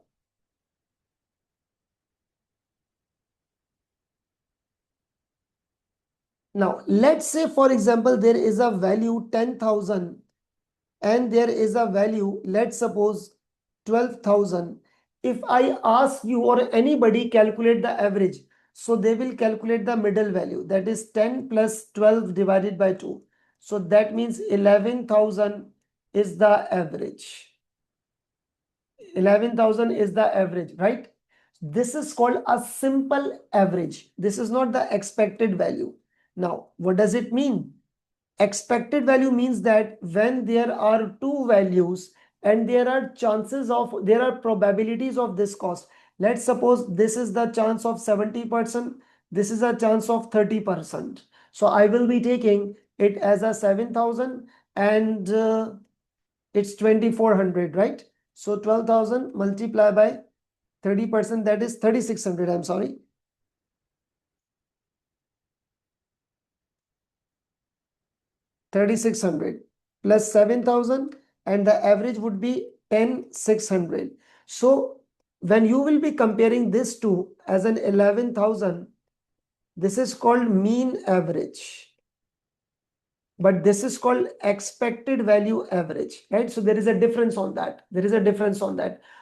now let's say, for example, there is a value 10,000 and there is a value, let's suppose 12,000. If I ask you or anybody calculate the average, so they will calculate the middle value, that is 10 plus 12 divided by 2. So that means 11,000 is the average. 11,000 is the average, right? This is called a simple average. This is not the expected value. Now, what does it mean? Expected value means that when there are two values and there are probabilities of this cost. Let's suppose this is the chance of 70%, this is a chance of 30%. So I will be taking it as a 7,000 and it's 2,400, right? So 12,000 multiplied by 30%, that is 3,600. I'm sorry. 3,600 plus 7,000, and the average would be 10,600. So when you will be comparing this to as an 11,000, this is called mean average, but this is called expected value average, right? So there is a difference on that.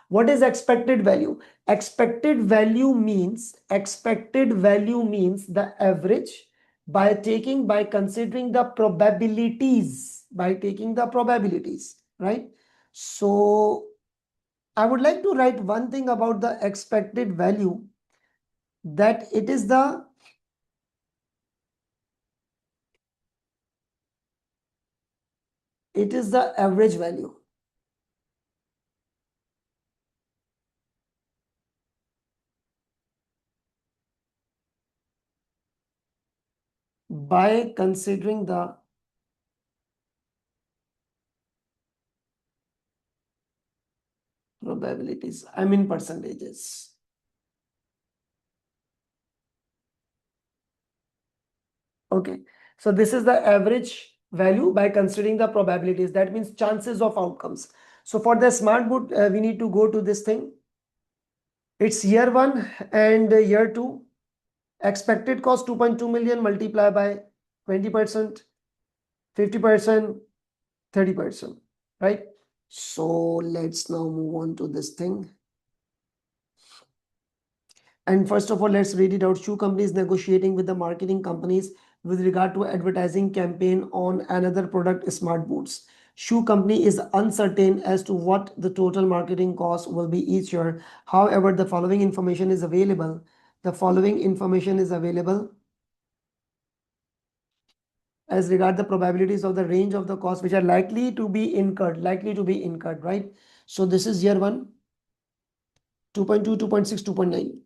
What is expected value? Expected value means the average by considering the probabilities, right? So I would like to write one thing about the expected value, that it is the average value. by considering the probabilities. I mean percentages. Okay. So this is the average value by considering the probabilities. That means chances of outcomes. So for the smart boot, we need to go to this thing. It's year 1 and year 2. Expected cost 2.2 million multiplied by 20%, 50%, 30%, right? So let's now move on to this thing. And first of all, let's read it out. Shoe companies negotiating with the marketing companies with regard to advertising campaign on another product, smart boots. Shoe company is uncertain as to what the total marketing cost will be each year. However, the following information is available. The following information is available as regard the probabilities of the range of the costs which are likely to be incurred, right? So this is year 1, 2.2, 2.6, 2.9.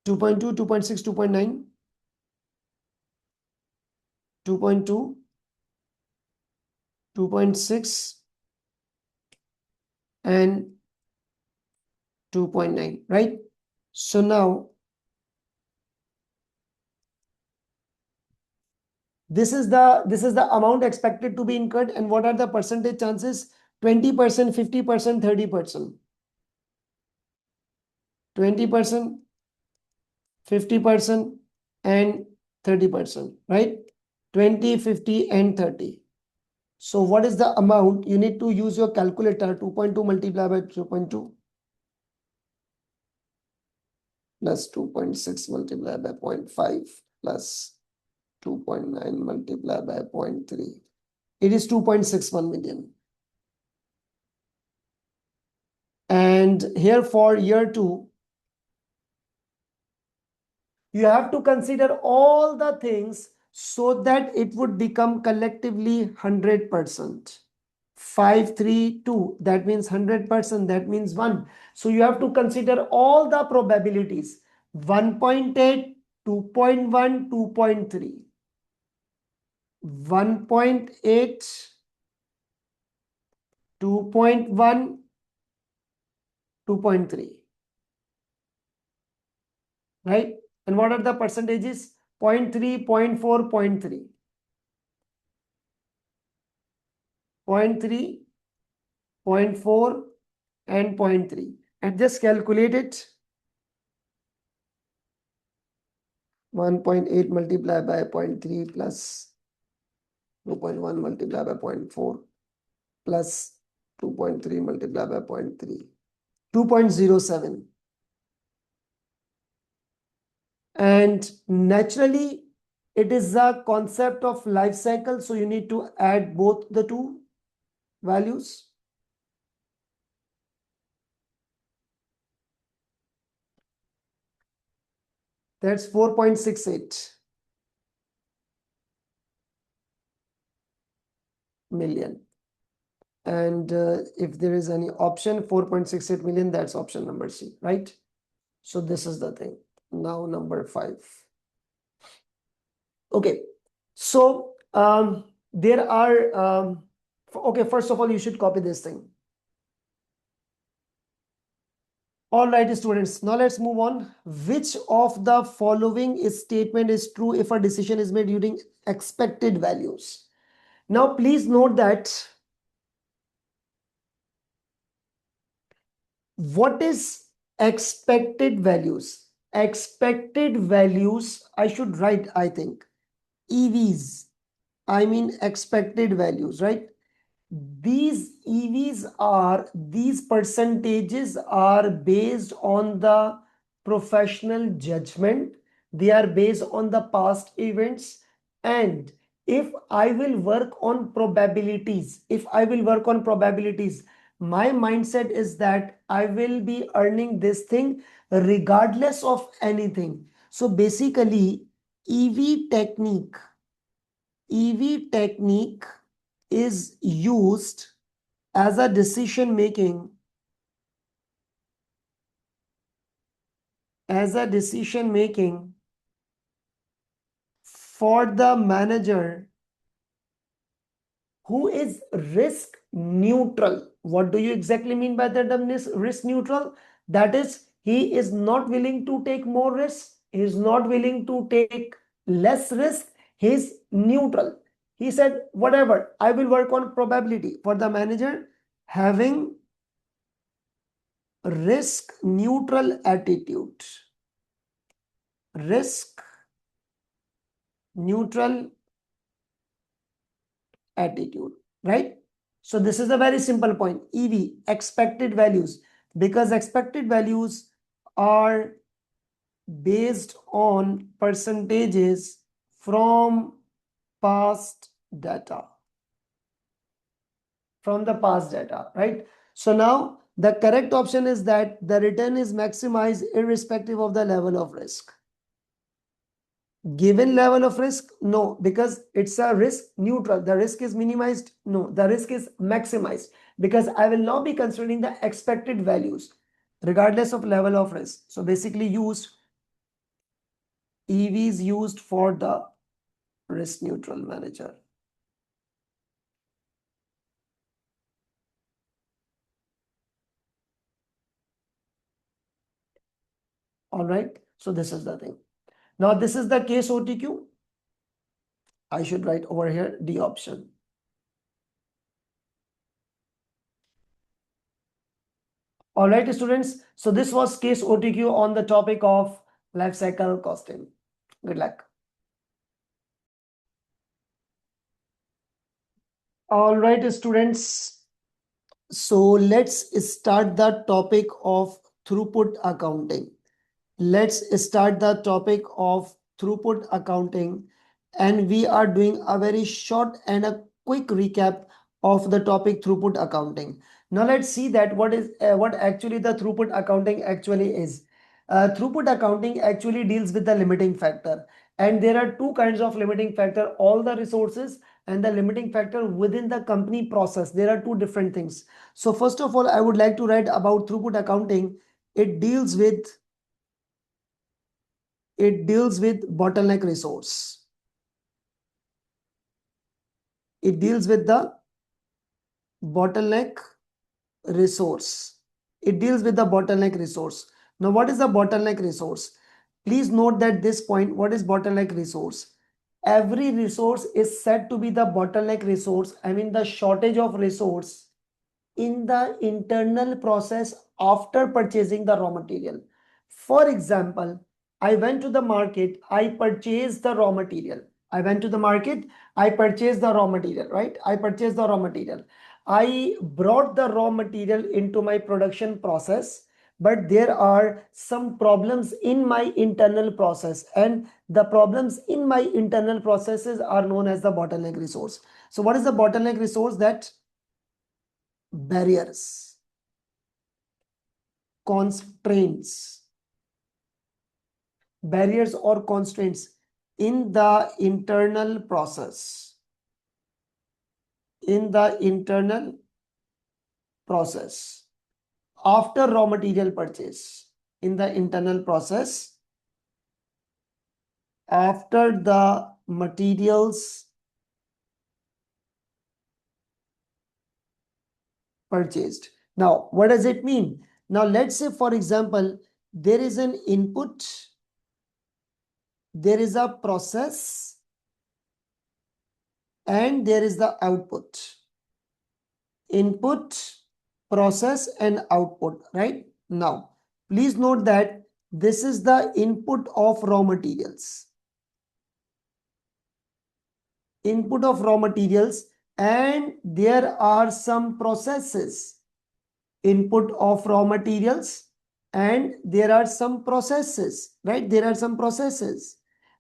2.2, 2.6, 2.9, 2.2, 2.6, and 2.9, right? So now this is the amount expected to be incurred, and what are the percentage chances? 20%, 50%, 30%. 20%, 50%, and 30%, right? 20, 50, and 30. So what is the amount? You need to use your calculator. 2.2 multiplied by 2.2 plus 2.6 multiplied by 0.5 plus 2.9 multiplied by 0.3. It is 2.61 million. And here for year 2, you have to consider all the things so that it would become collectively 100%. 5, 3, 2, that means 100%, that means 1. So you have to consider all the probabilities. 1.8, 2.1, 2.3. 1.8, 2.1, 2.3. Right? And what are the percentages? 0.3, 0.4, 0.3. 0.3, 0.4, and 0.3. And just calculate it. 1.8 multiplied by 0.3 plus 2.1 multiplied by 0.4 plus 2.3 multiplied by 0.3. 2.07. And naturally, it is a concept of life cycle. So you need to add both the two values. That's 4.68 million. And if there is any option, 4.68 million, that's option number C, right? So this is the thing. Now number 5. Okay. So there are, okay, first of all, you should copy this thing. All right, students, now let's move on. Which of the following statement is true if a decision is made using expected values? Now, please note that what is expected values? Expected values, I should write, I think, EVs. I mean expected values, right? These these percentages are based on the professional judgment. They are based on the past events. And if I will work on probabilities, my mindset is that I will be earning this thing regardless of anything. So basically, EV technique, EV technique is used as a decision making, for the manager who is risk neutral. What do you exactly mean by the term risk neutral? That is, he is not willing to take more risk. He is not willing to take less risk. He is neutral. He said, whatever, I will work on probability. For the manager having risk neutral attitude. Risk neutral attitude, right? So this is a very simple point. EV, expected values, because expected values are based on percentages from past data. From the past data, right? So now the correct option is that the return is maximized irrespective of the level of risk. Given level of risk? No, because it's a risk neutral. The risk is minimized? No, the risk is maximized because I will now be considering the expected values regardless of level of risk. So basically EV is used for the risk neutral manager. All right. So this is the thing. Now this is the case OTQ. I should write over here D option. All right, students. So this was case OTQ on the topic of life cycle costing. Good luck. All right, students. So let's start the topic of throughput accounting. Let's start the topic of throughput accounting, and we are doing a very short and a quick recap of the topic throughput accounting. Now let's see that what actually the throughput accounting actually is. Throughput accounting actually deals with the limiting factor, and there are two kinds of limiting factor: all the resources and the limiting factor within the company process. There are two different things. So first of all, I would like to write about throughput accounting. It deals with bottleneck resource. It deals with the bottleneck resource. It deals with the bottleneck resource. Now, what is the bottleneck resource? Please note that this point, what is bottleneck resource? Every resource is said to be the bottleneck resource. I mean the shortage of resource in the internal process after purchasing the raw material. For example, I went to the market, I purchased the raw material. I went to the market, I purchased the raw material, right? I purchased the raw material. I brought the raw material into my production process, but there are some problems in my internal process, and the problems in my internal processes are known as the bottleneck resource. So what is the bottleneck resource? That barriers, constraints, barriers or constraints in the internal process, after raw material purchase, in the internal process after the materials purchased. Now, what does it mean? Now, let's say, for example, there is an input, there is a process, and there is the output. Input, process, and output, right? Now, please note that this is the input of raw materials. Input of raw materials, and there are some processes. Input of raw materials, and there are some processes, right? There are some processes,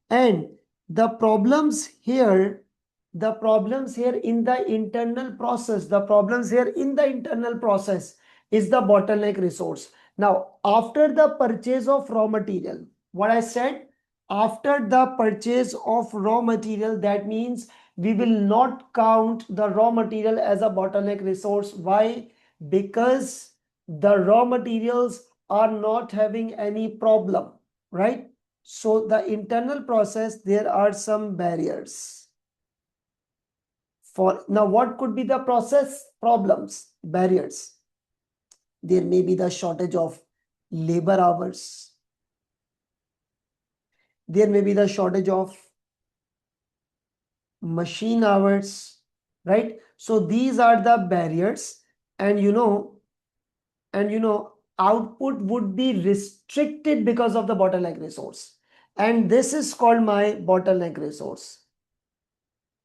and the problems here in the internal process, is the bottleneck resource. Now, after the purchase of raw material, what I said, after the purchase of raw material, that means we will not count the raw material as a bottleneck resource. Why? Because the raw materials are not having any problem, right? So the internal process, there are some barriers. For now, what could be the process problems, barriers? There may be the shortage of labor hours. There may be the shortage of machine hours, right? So these are the barriers, and output would be restricted because of the bottleneck resource. And this is called my bottleneck resource.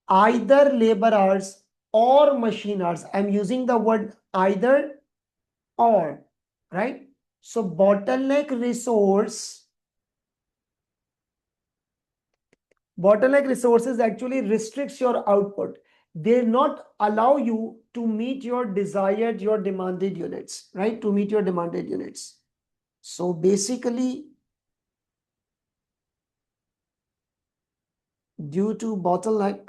Either labor hours or machine hours. I'm using the word either or, right? So bottleneck resources actually restricts your output. They not allow you to meet your desired, your demanded units, right? To meet your demanded units. So basically, due to bottleneck,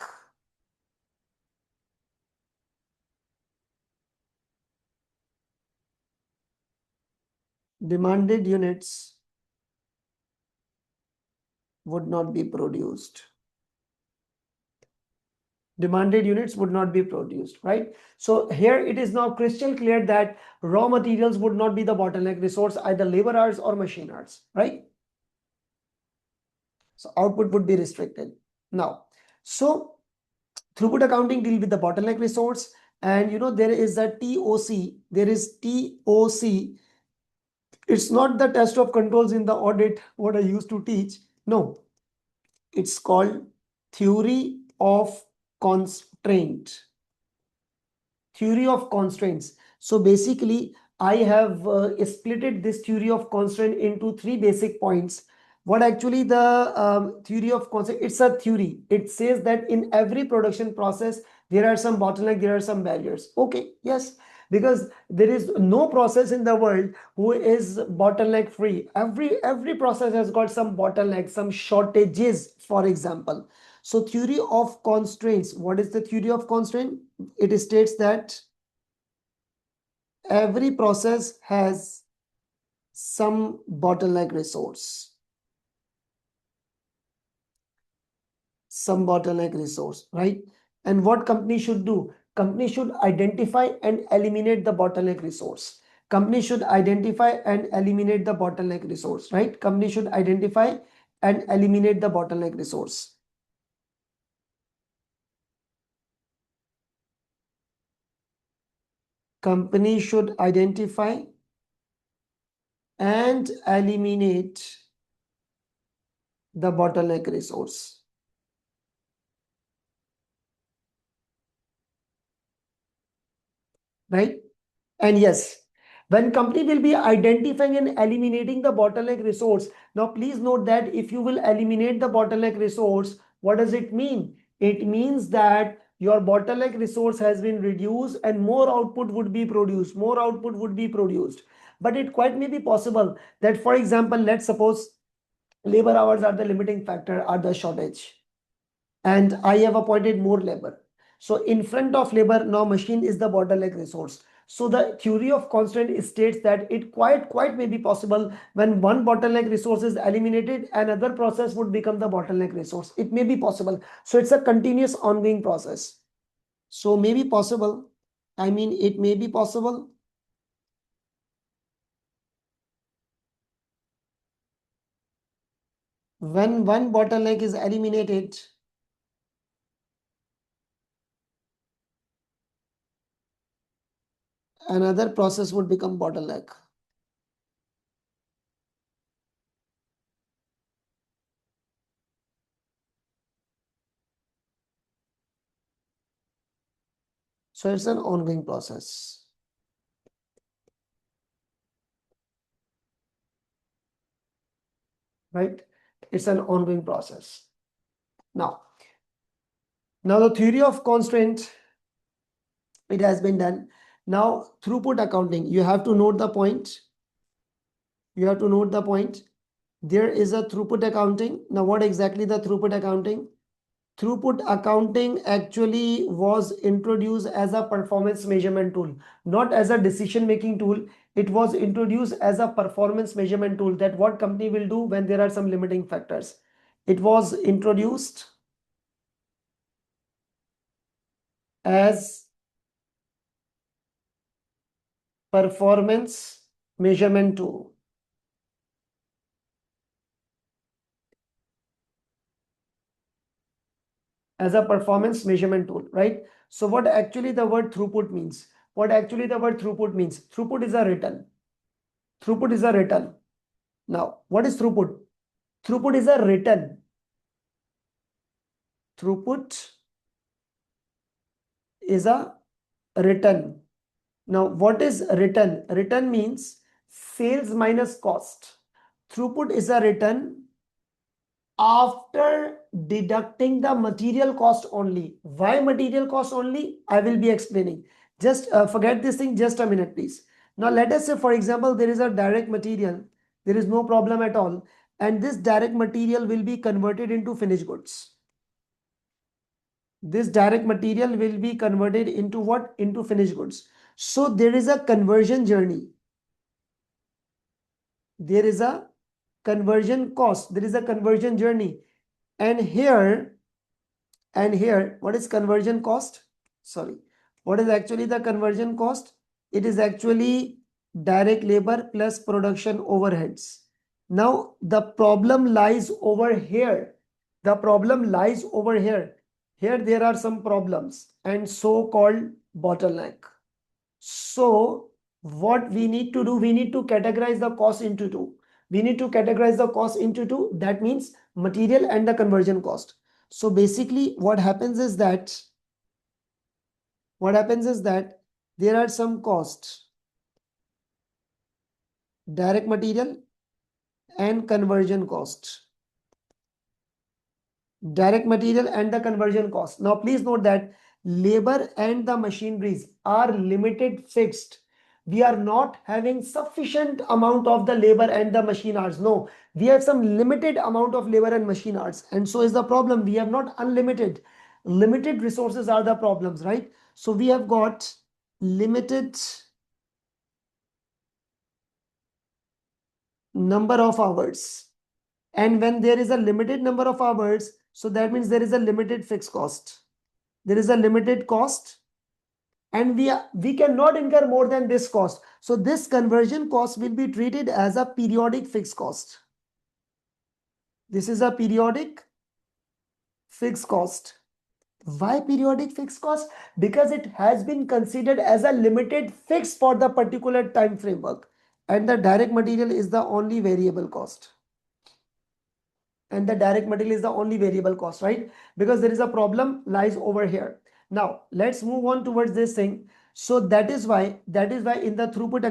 demanded units would not be produced. Demanded units would not be produced, right? So here it is now crystal clear that raw materials would not be the bottleneck resource, either labor hours or machine hours, right? So output would be restricted. Now, so throughput accounting deal with the bottleneck resource, and there is a TOC. There is TOC. It's not the test of controls in the audit what I used to teach. No, it's called theory of constraint. Theory of constraints. So basically, I have splitted this theory of constraint into three basic points. What actually the theory of constraint? It's a theory. It says that in every production process, there are some bottlenecks, there are some barriers. Okay, yes, because there is no process in the world who is bottleneck free. Every process has got some bottlenecks, some shortages, for example. So theory of constraints. What is the theory of constraint? It states that every process has some bottleneck resource. Some bottleneck resource, right? And what company should do? Company should identify and eliminate the bottleneck resource. Company should identify and eliminate the bottleneck resource, right? Company should identify and eliminate the bottleneck resource. Company should identify and eliminate the bottleneck resource, right? And yes, when company will be identifying and eliminating the bottleneck resource, now please note that if you will eliminate the bottleneck resource, what does it mean? It means that your bottleneck resource has been reduced and more output would be produced. More output would be produced. But it quite may be possible that, for example, let's suppose labor hours are the limiting factor, are the shortage, and I have appointed more labor. So in front of labor, now machine is the bottleneck resource. So the theory of constraint states that it quite may be possible when one bottleneck resource is eliminated, another process would become the bottleneck resource. It may be possible. So it's a continuous ongoing process. So may be possible. I mean, it may be possible. When one bottleneck is eliminated, another process would become bottleneck. So it's an ongoing process. Right? It's an ongoing process. Now the theory of constraint, it has been done. Now throughput accounting, you have to note the point. You have to note the point. There is a throughput accounting. Now, what exactly the throughput accounting? Throughput accounting actually was introduced as a performance measurement tool, not as a decision making tool. It was introduced as a performance measurement tool, that what company will do when there are some limiting factors. It was introduced as performance measurement tool. As a performance measurement tool, right? So what actually the word throughput means? What actually the word throughput means? Throughput is a return. Throughput is a return. Now, what is throughput? Throughput is a return. Throughput is a return. Now, what is return? Return means sales minus cost. Throughput is a return after deducting the material cost only. Why material cost only? I will be explaining. Just forget this thing, just a minute, please. Now, let us say, for example, there is a direct material. There is no problem at all. And this direct material will be converted into finished goods. This direct material will be converted into what? Into finished goods. So there is a conversion journey. There is a conversion cost. There is a conversion journey. And here, what is conversion cost? Sorry. What is actually the conversion cost? It is actually direct labor plus production overheads. Now, the problem lies over here. The problem lies over here. Here there are some problems and so-called bottleneck. So what we need to do, we need to categorize the cost into two. We need to categorize the cost into two. That means material and the conversion cost. So basically what happens is that there are some costs, direct material and conversion cost. Direct material and the conversion cost. Now please note that labor and the machineries are limited, fixed. We are not having sufficient amount of the labor and the machine hours. No, we have some limited amount of labor and machine hours. And so is the problem. We have not unlimited. Limited resources are the problems, right? So we have got limited number of hours. And when there is a limited number of hours, so that means there is a limited fixed cost. There is a limited cost and we cannot incur more than this cost. So this conversion cost will be treated as a periodic fixed cost. This is a periodic fixed cost. Why periodic fixed cost? Because it has been considered as a limited fix for the particular time framework, and the direct material is the only variable cost. And the direct material is the only variable cost, right? Because there is a problem lies over here. Now let's move on towards this thing. So that is why in the throughput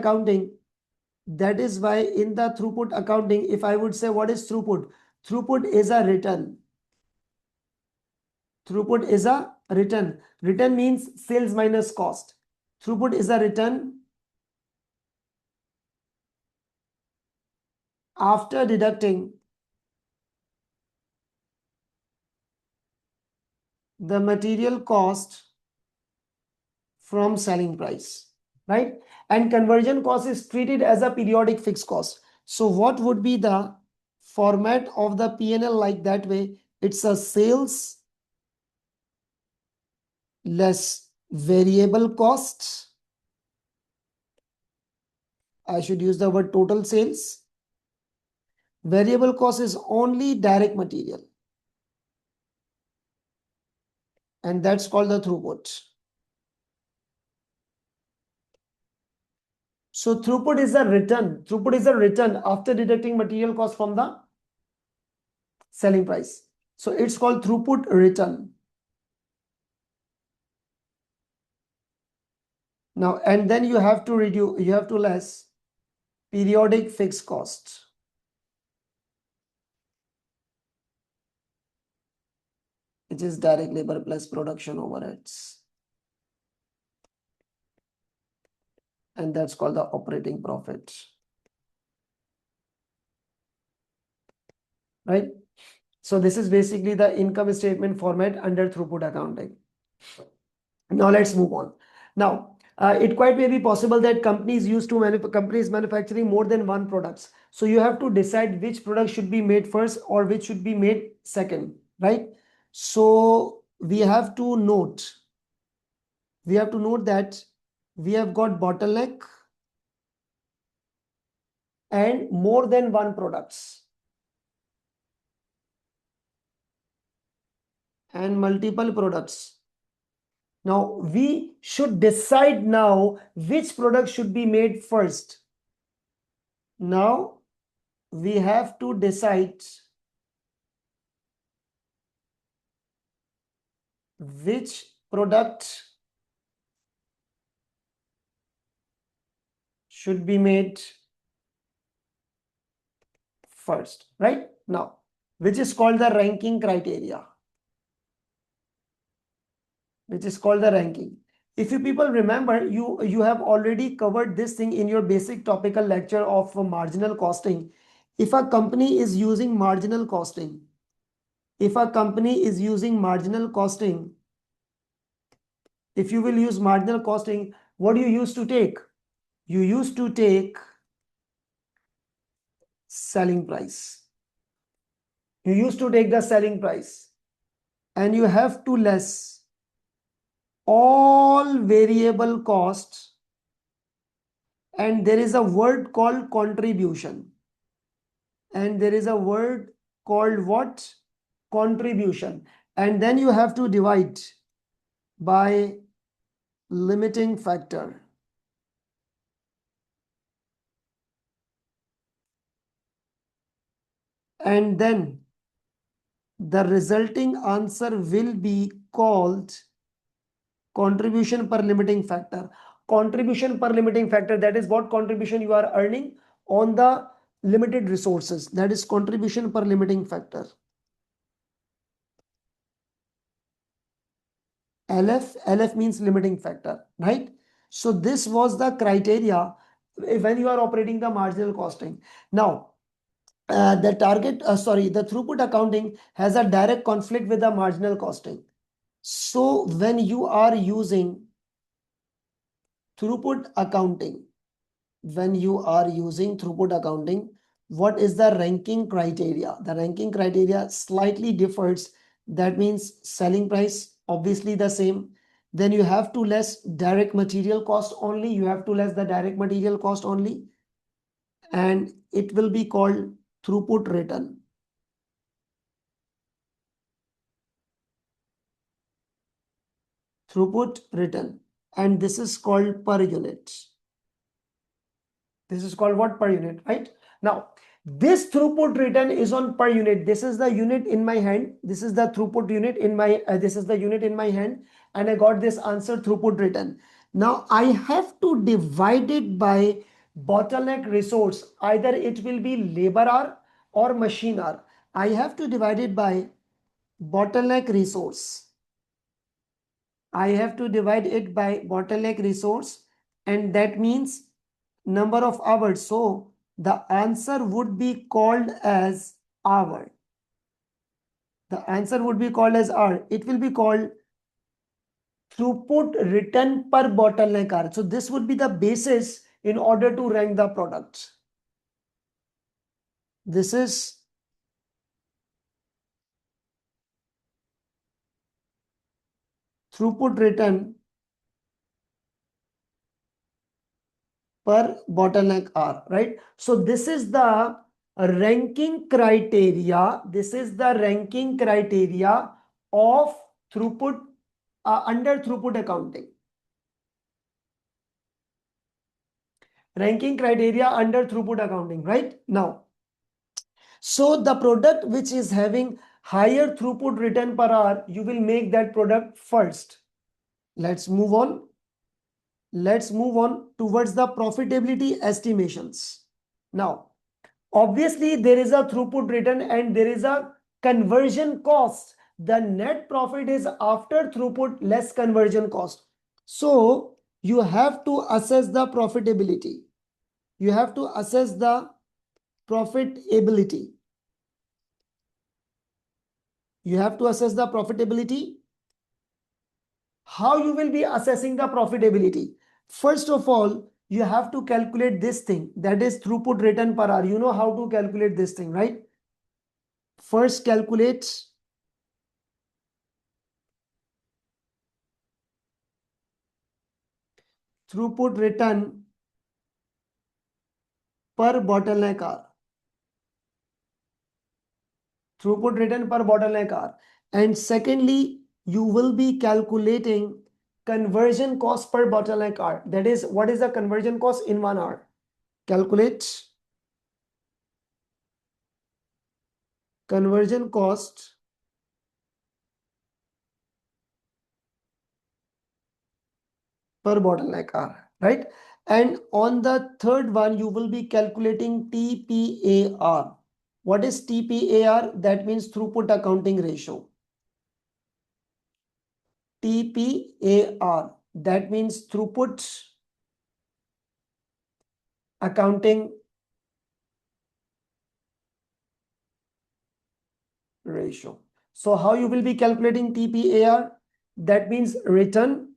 accounting, if I would say what is throughput? Throughput is a return. Throughput is a return. Return means sales minus cost. Throughput is a return after deducting the material cost from selling price, right? And conversion cost is treated as a periodic fixed cost. So what would be the format of the P&L like that way? It's a sales less variable cost. I should use the word total sales. Variable cost is only direct material. And that's called the throughput. So throughput is a return. Throughput is a return after deducting material cost from the selling price. So it's called throughput return. Now, and then you have to reduce, you have to less periodic fixed cost, which is direct labor plus production overheads. And that's called the operating profit. right? So this is basically the income statement format under throughput accounting. Now let's move on. Now, it quite may be possible that companies used to companies manufacturing more than one products. So you have to decide which product should be made first or which should be made second, right? So we have to note that we have got bottleneck and more than one products and multiple products. Now we should decide now which product should be made first. Now we have to decide which product should be made first, right? Now, which is called the ranking criteria, which is called the ranking. If you people remember, you have already covered this thing in your basic topical lecture of marginal costing. If a company is using marginal costing, if a company is using marginal costing, if you will use marginal costing, what do you used to take? You used to take selling price. You used to take the selling price and you have to less all variable costs, and there is a word called contribution, and there is a word called what? Contribution. And then you have to divide by limiting factor. And then the resulting answer will be called contribution per limiting factor. Contribution per limiting factor, that is what contribution you are earning on the limited resources. That is contribution per limiting factor. LF means limiting factor, right? So this was the criteria when you are operating the marginal costing. Now, the throughput accounting has a direct conflict with the marginal costing. So when you are using throughput accounting, what is the ranking criteria? The ranking criteria slightly differs. That means selling price, obviously the same. Then you have to less direct material cost only. You have to less the direct material cost only. And it will be called throughput return. Throughput return. And this is called per unit. This is called what? Per unit, right? Now, this throughput return is on per unit. This is the unit in my hand. This is the throughput unit in my, this is the unit in my hand. And I got this answer throughput return. Now, I have to divide it by bottleneck resource. Either it will be labor hour or machine hour. I have to divide it by bottleneck resource. I have to divide it by bottleneck resource. And that means number of hours. So the answer would be called as hour. The answer would be called as hour. It will be called throughput return per bottleneck hour. So this would be the basis in order to rank the products. This is throughput return per bottleneck hour, right? So this is the ranking criteria. This is the ranking criteria of throughput under throughput accounting. Ranking criteria under throughput accounting, right? Now, so the product which is having higher throughput return per hour, you will make that product first. Let's move on. Let's move on towards the profitability estimations. Now, obviously, there is a throughput return and there is a conversion cost. The net profit is after throughput less conversion cost. So you have to assess the profitability. You have to assess the profitability. You have to assess the profitability. How you will be assessing the profitability? First of all, you have to calculate this thing, that is throughput return per hour. You know how to calculate this thing, right? First calculate throughput return per bottleneck hour. Throughput return per bottleneck hour. And secondly, you will be calculating conversion cost per bottleneck hour. That is, what is the conversion cost in 1 hour? Calculate conversion cost per bottleneck hour, right? And on the third one, you will be calculating TPAR. What is TPAR? That means throughput accounting ratio. TPAR, that means throughput accounting ratio. So how you will be calculating TPAR? That means return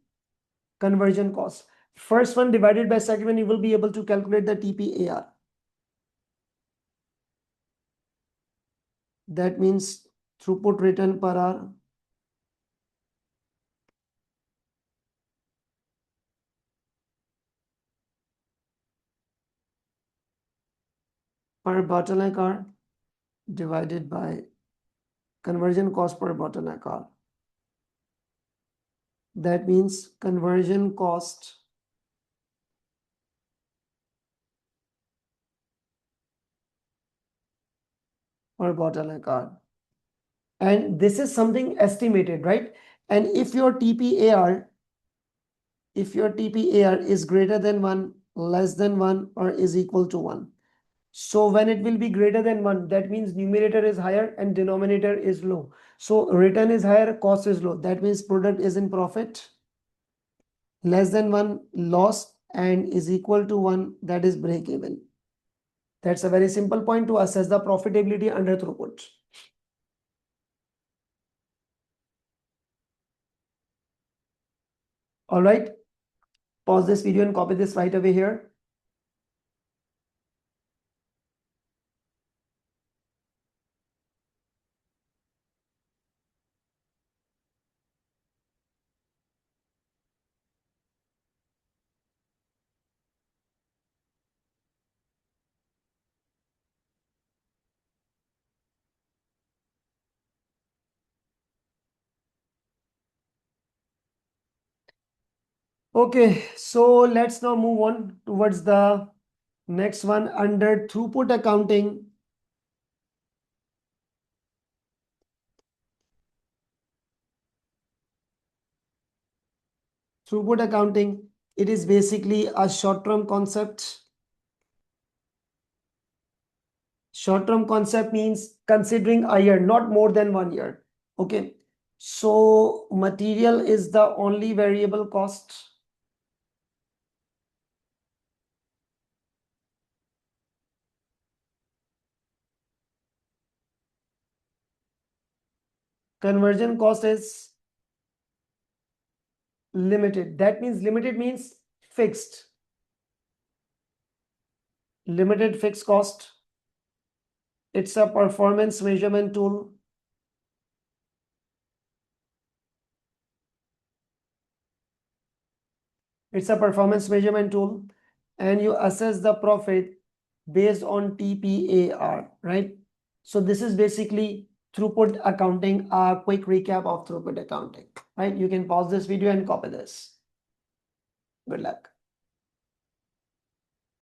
conversion cost. First one divided by second one, you will be able to calculate the TPAR. That means throughput return per hour per bottleneck hour divided by conversion cost per bottleneck hour. That means conversion cost per bottleneck hour. And this is something estimated, right? And if your TPAR is greater than 1, less than 1, or is equal to 1. So when it will be greater than 1, that means numerator is higher and denominator is low. So return is higher, cost is low. That means product is in profit. Less than 1, loss, and is equal to 1, that is break even. That's a very simple point to assess the profitability under throughput. All right. Pause this video and copy this right away here. Okay, so let's now move on towards the next one under throughput accounting. Throughput accounting, it is basically a short-term concept. Short-term concept means considering a year, not more than 1 year. Okay, so material is the only variable cost. Conversion cost is limited. That means limited means fixed. Limited fixed cost. It's a performance measurement tool. It's a performance measurement tool, and you assess the profit based on TPAR, right? So this is basically throughput accounting, a quick recap of throughput accounting, right? You can pause this video and copy this. Good luck.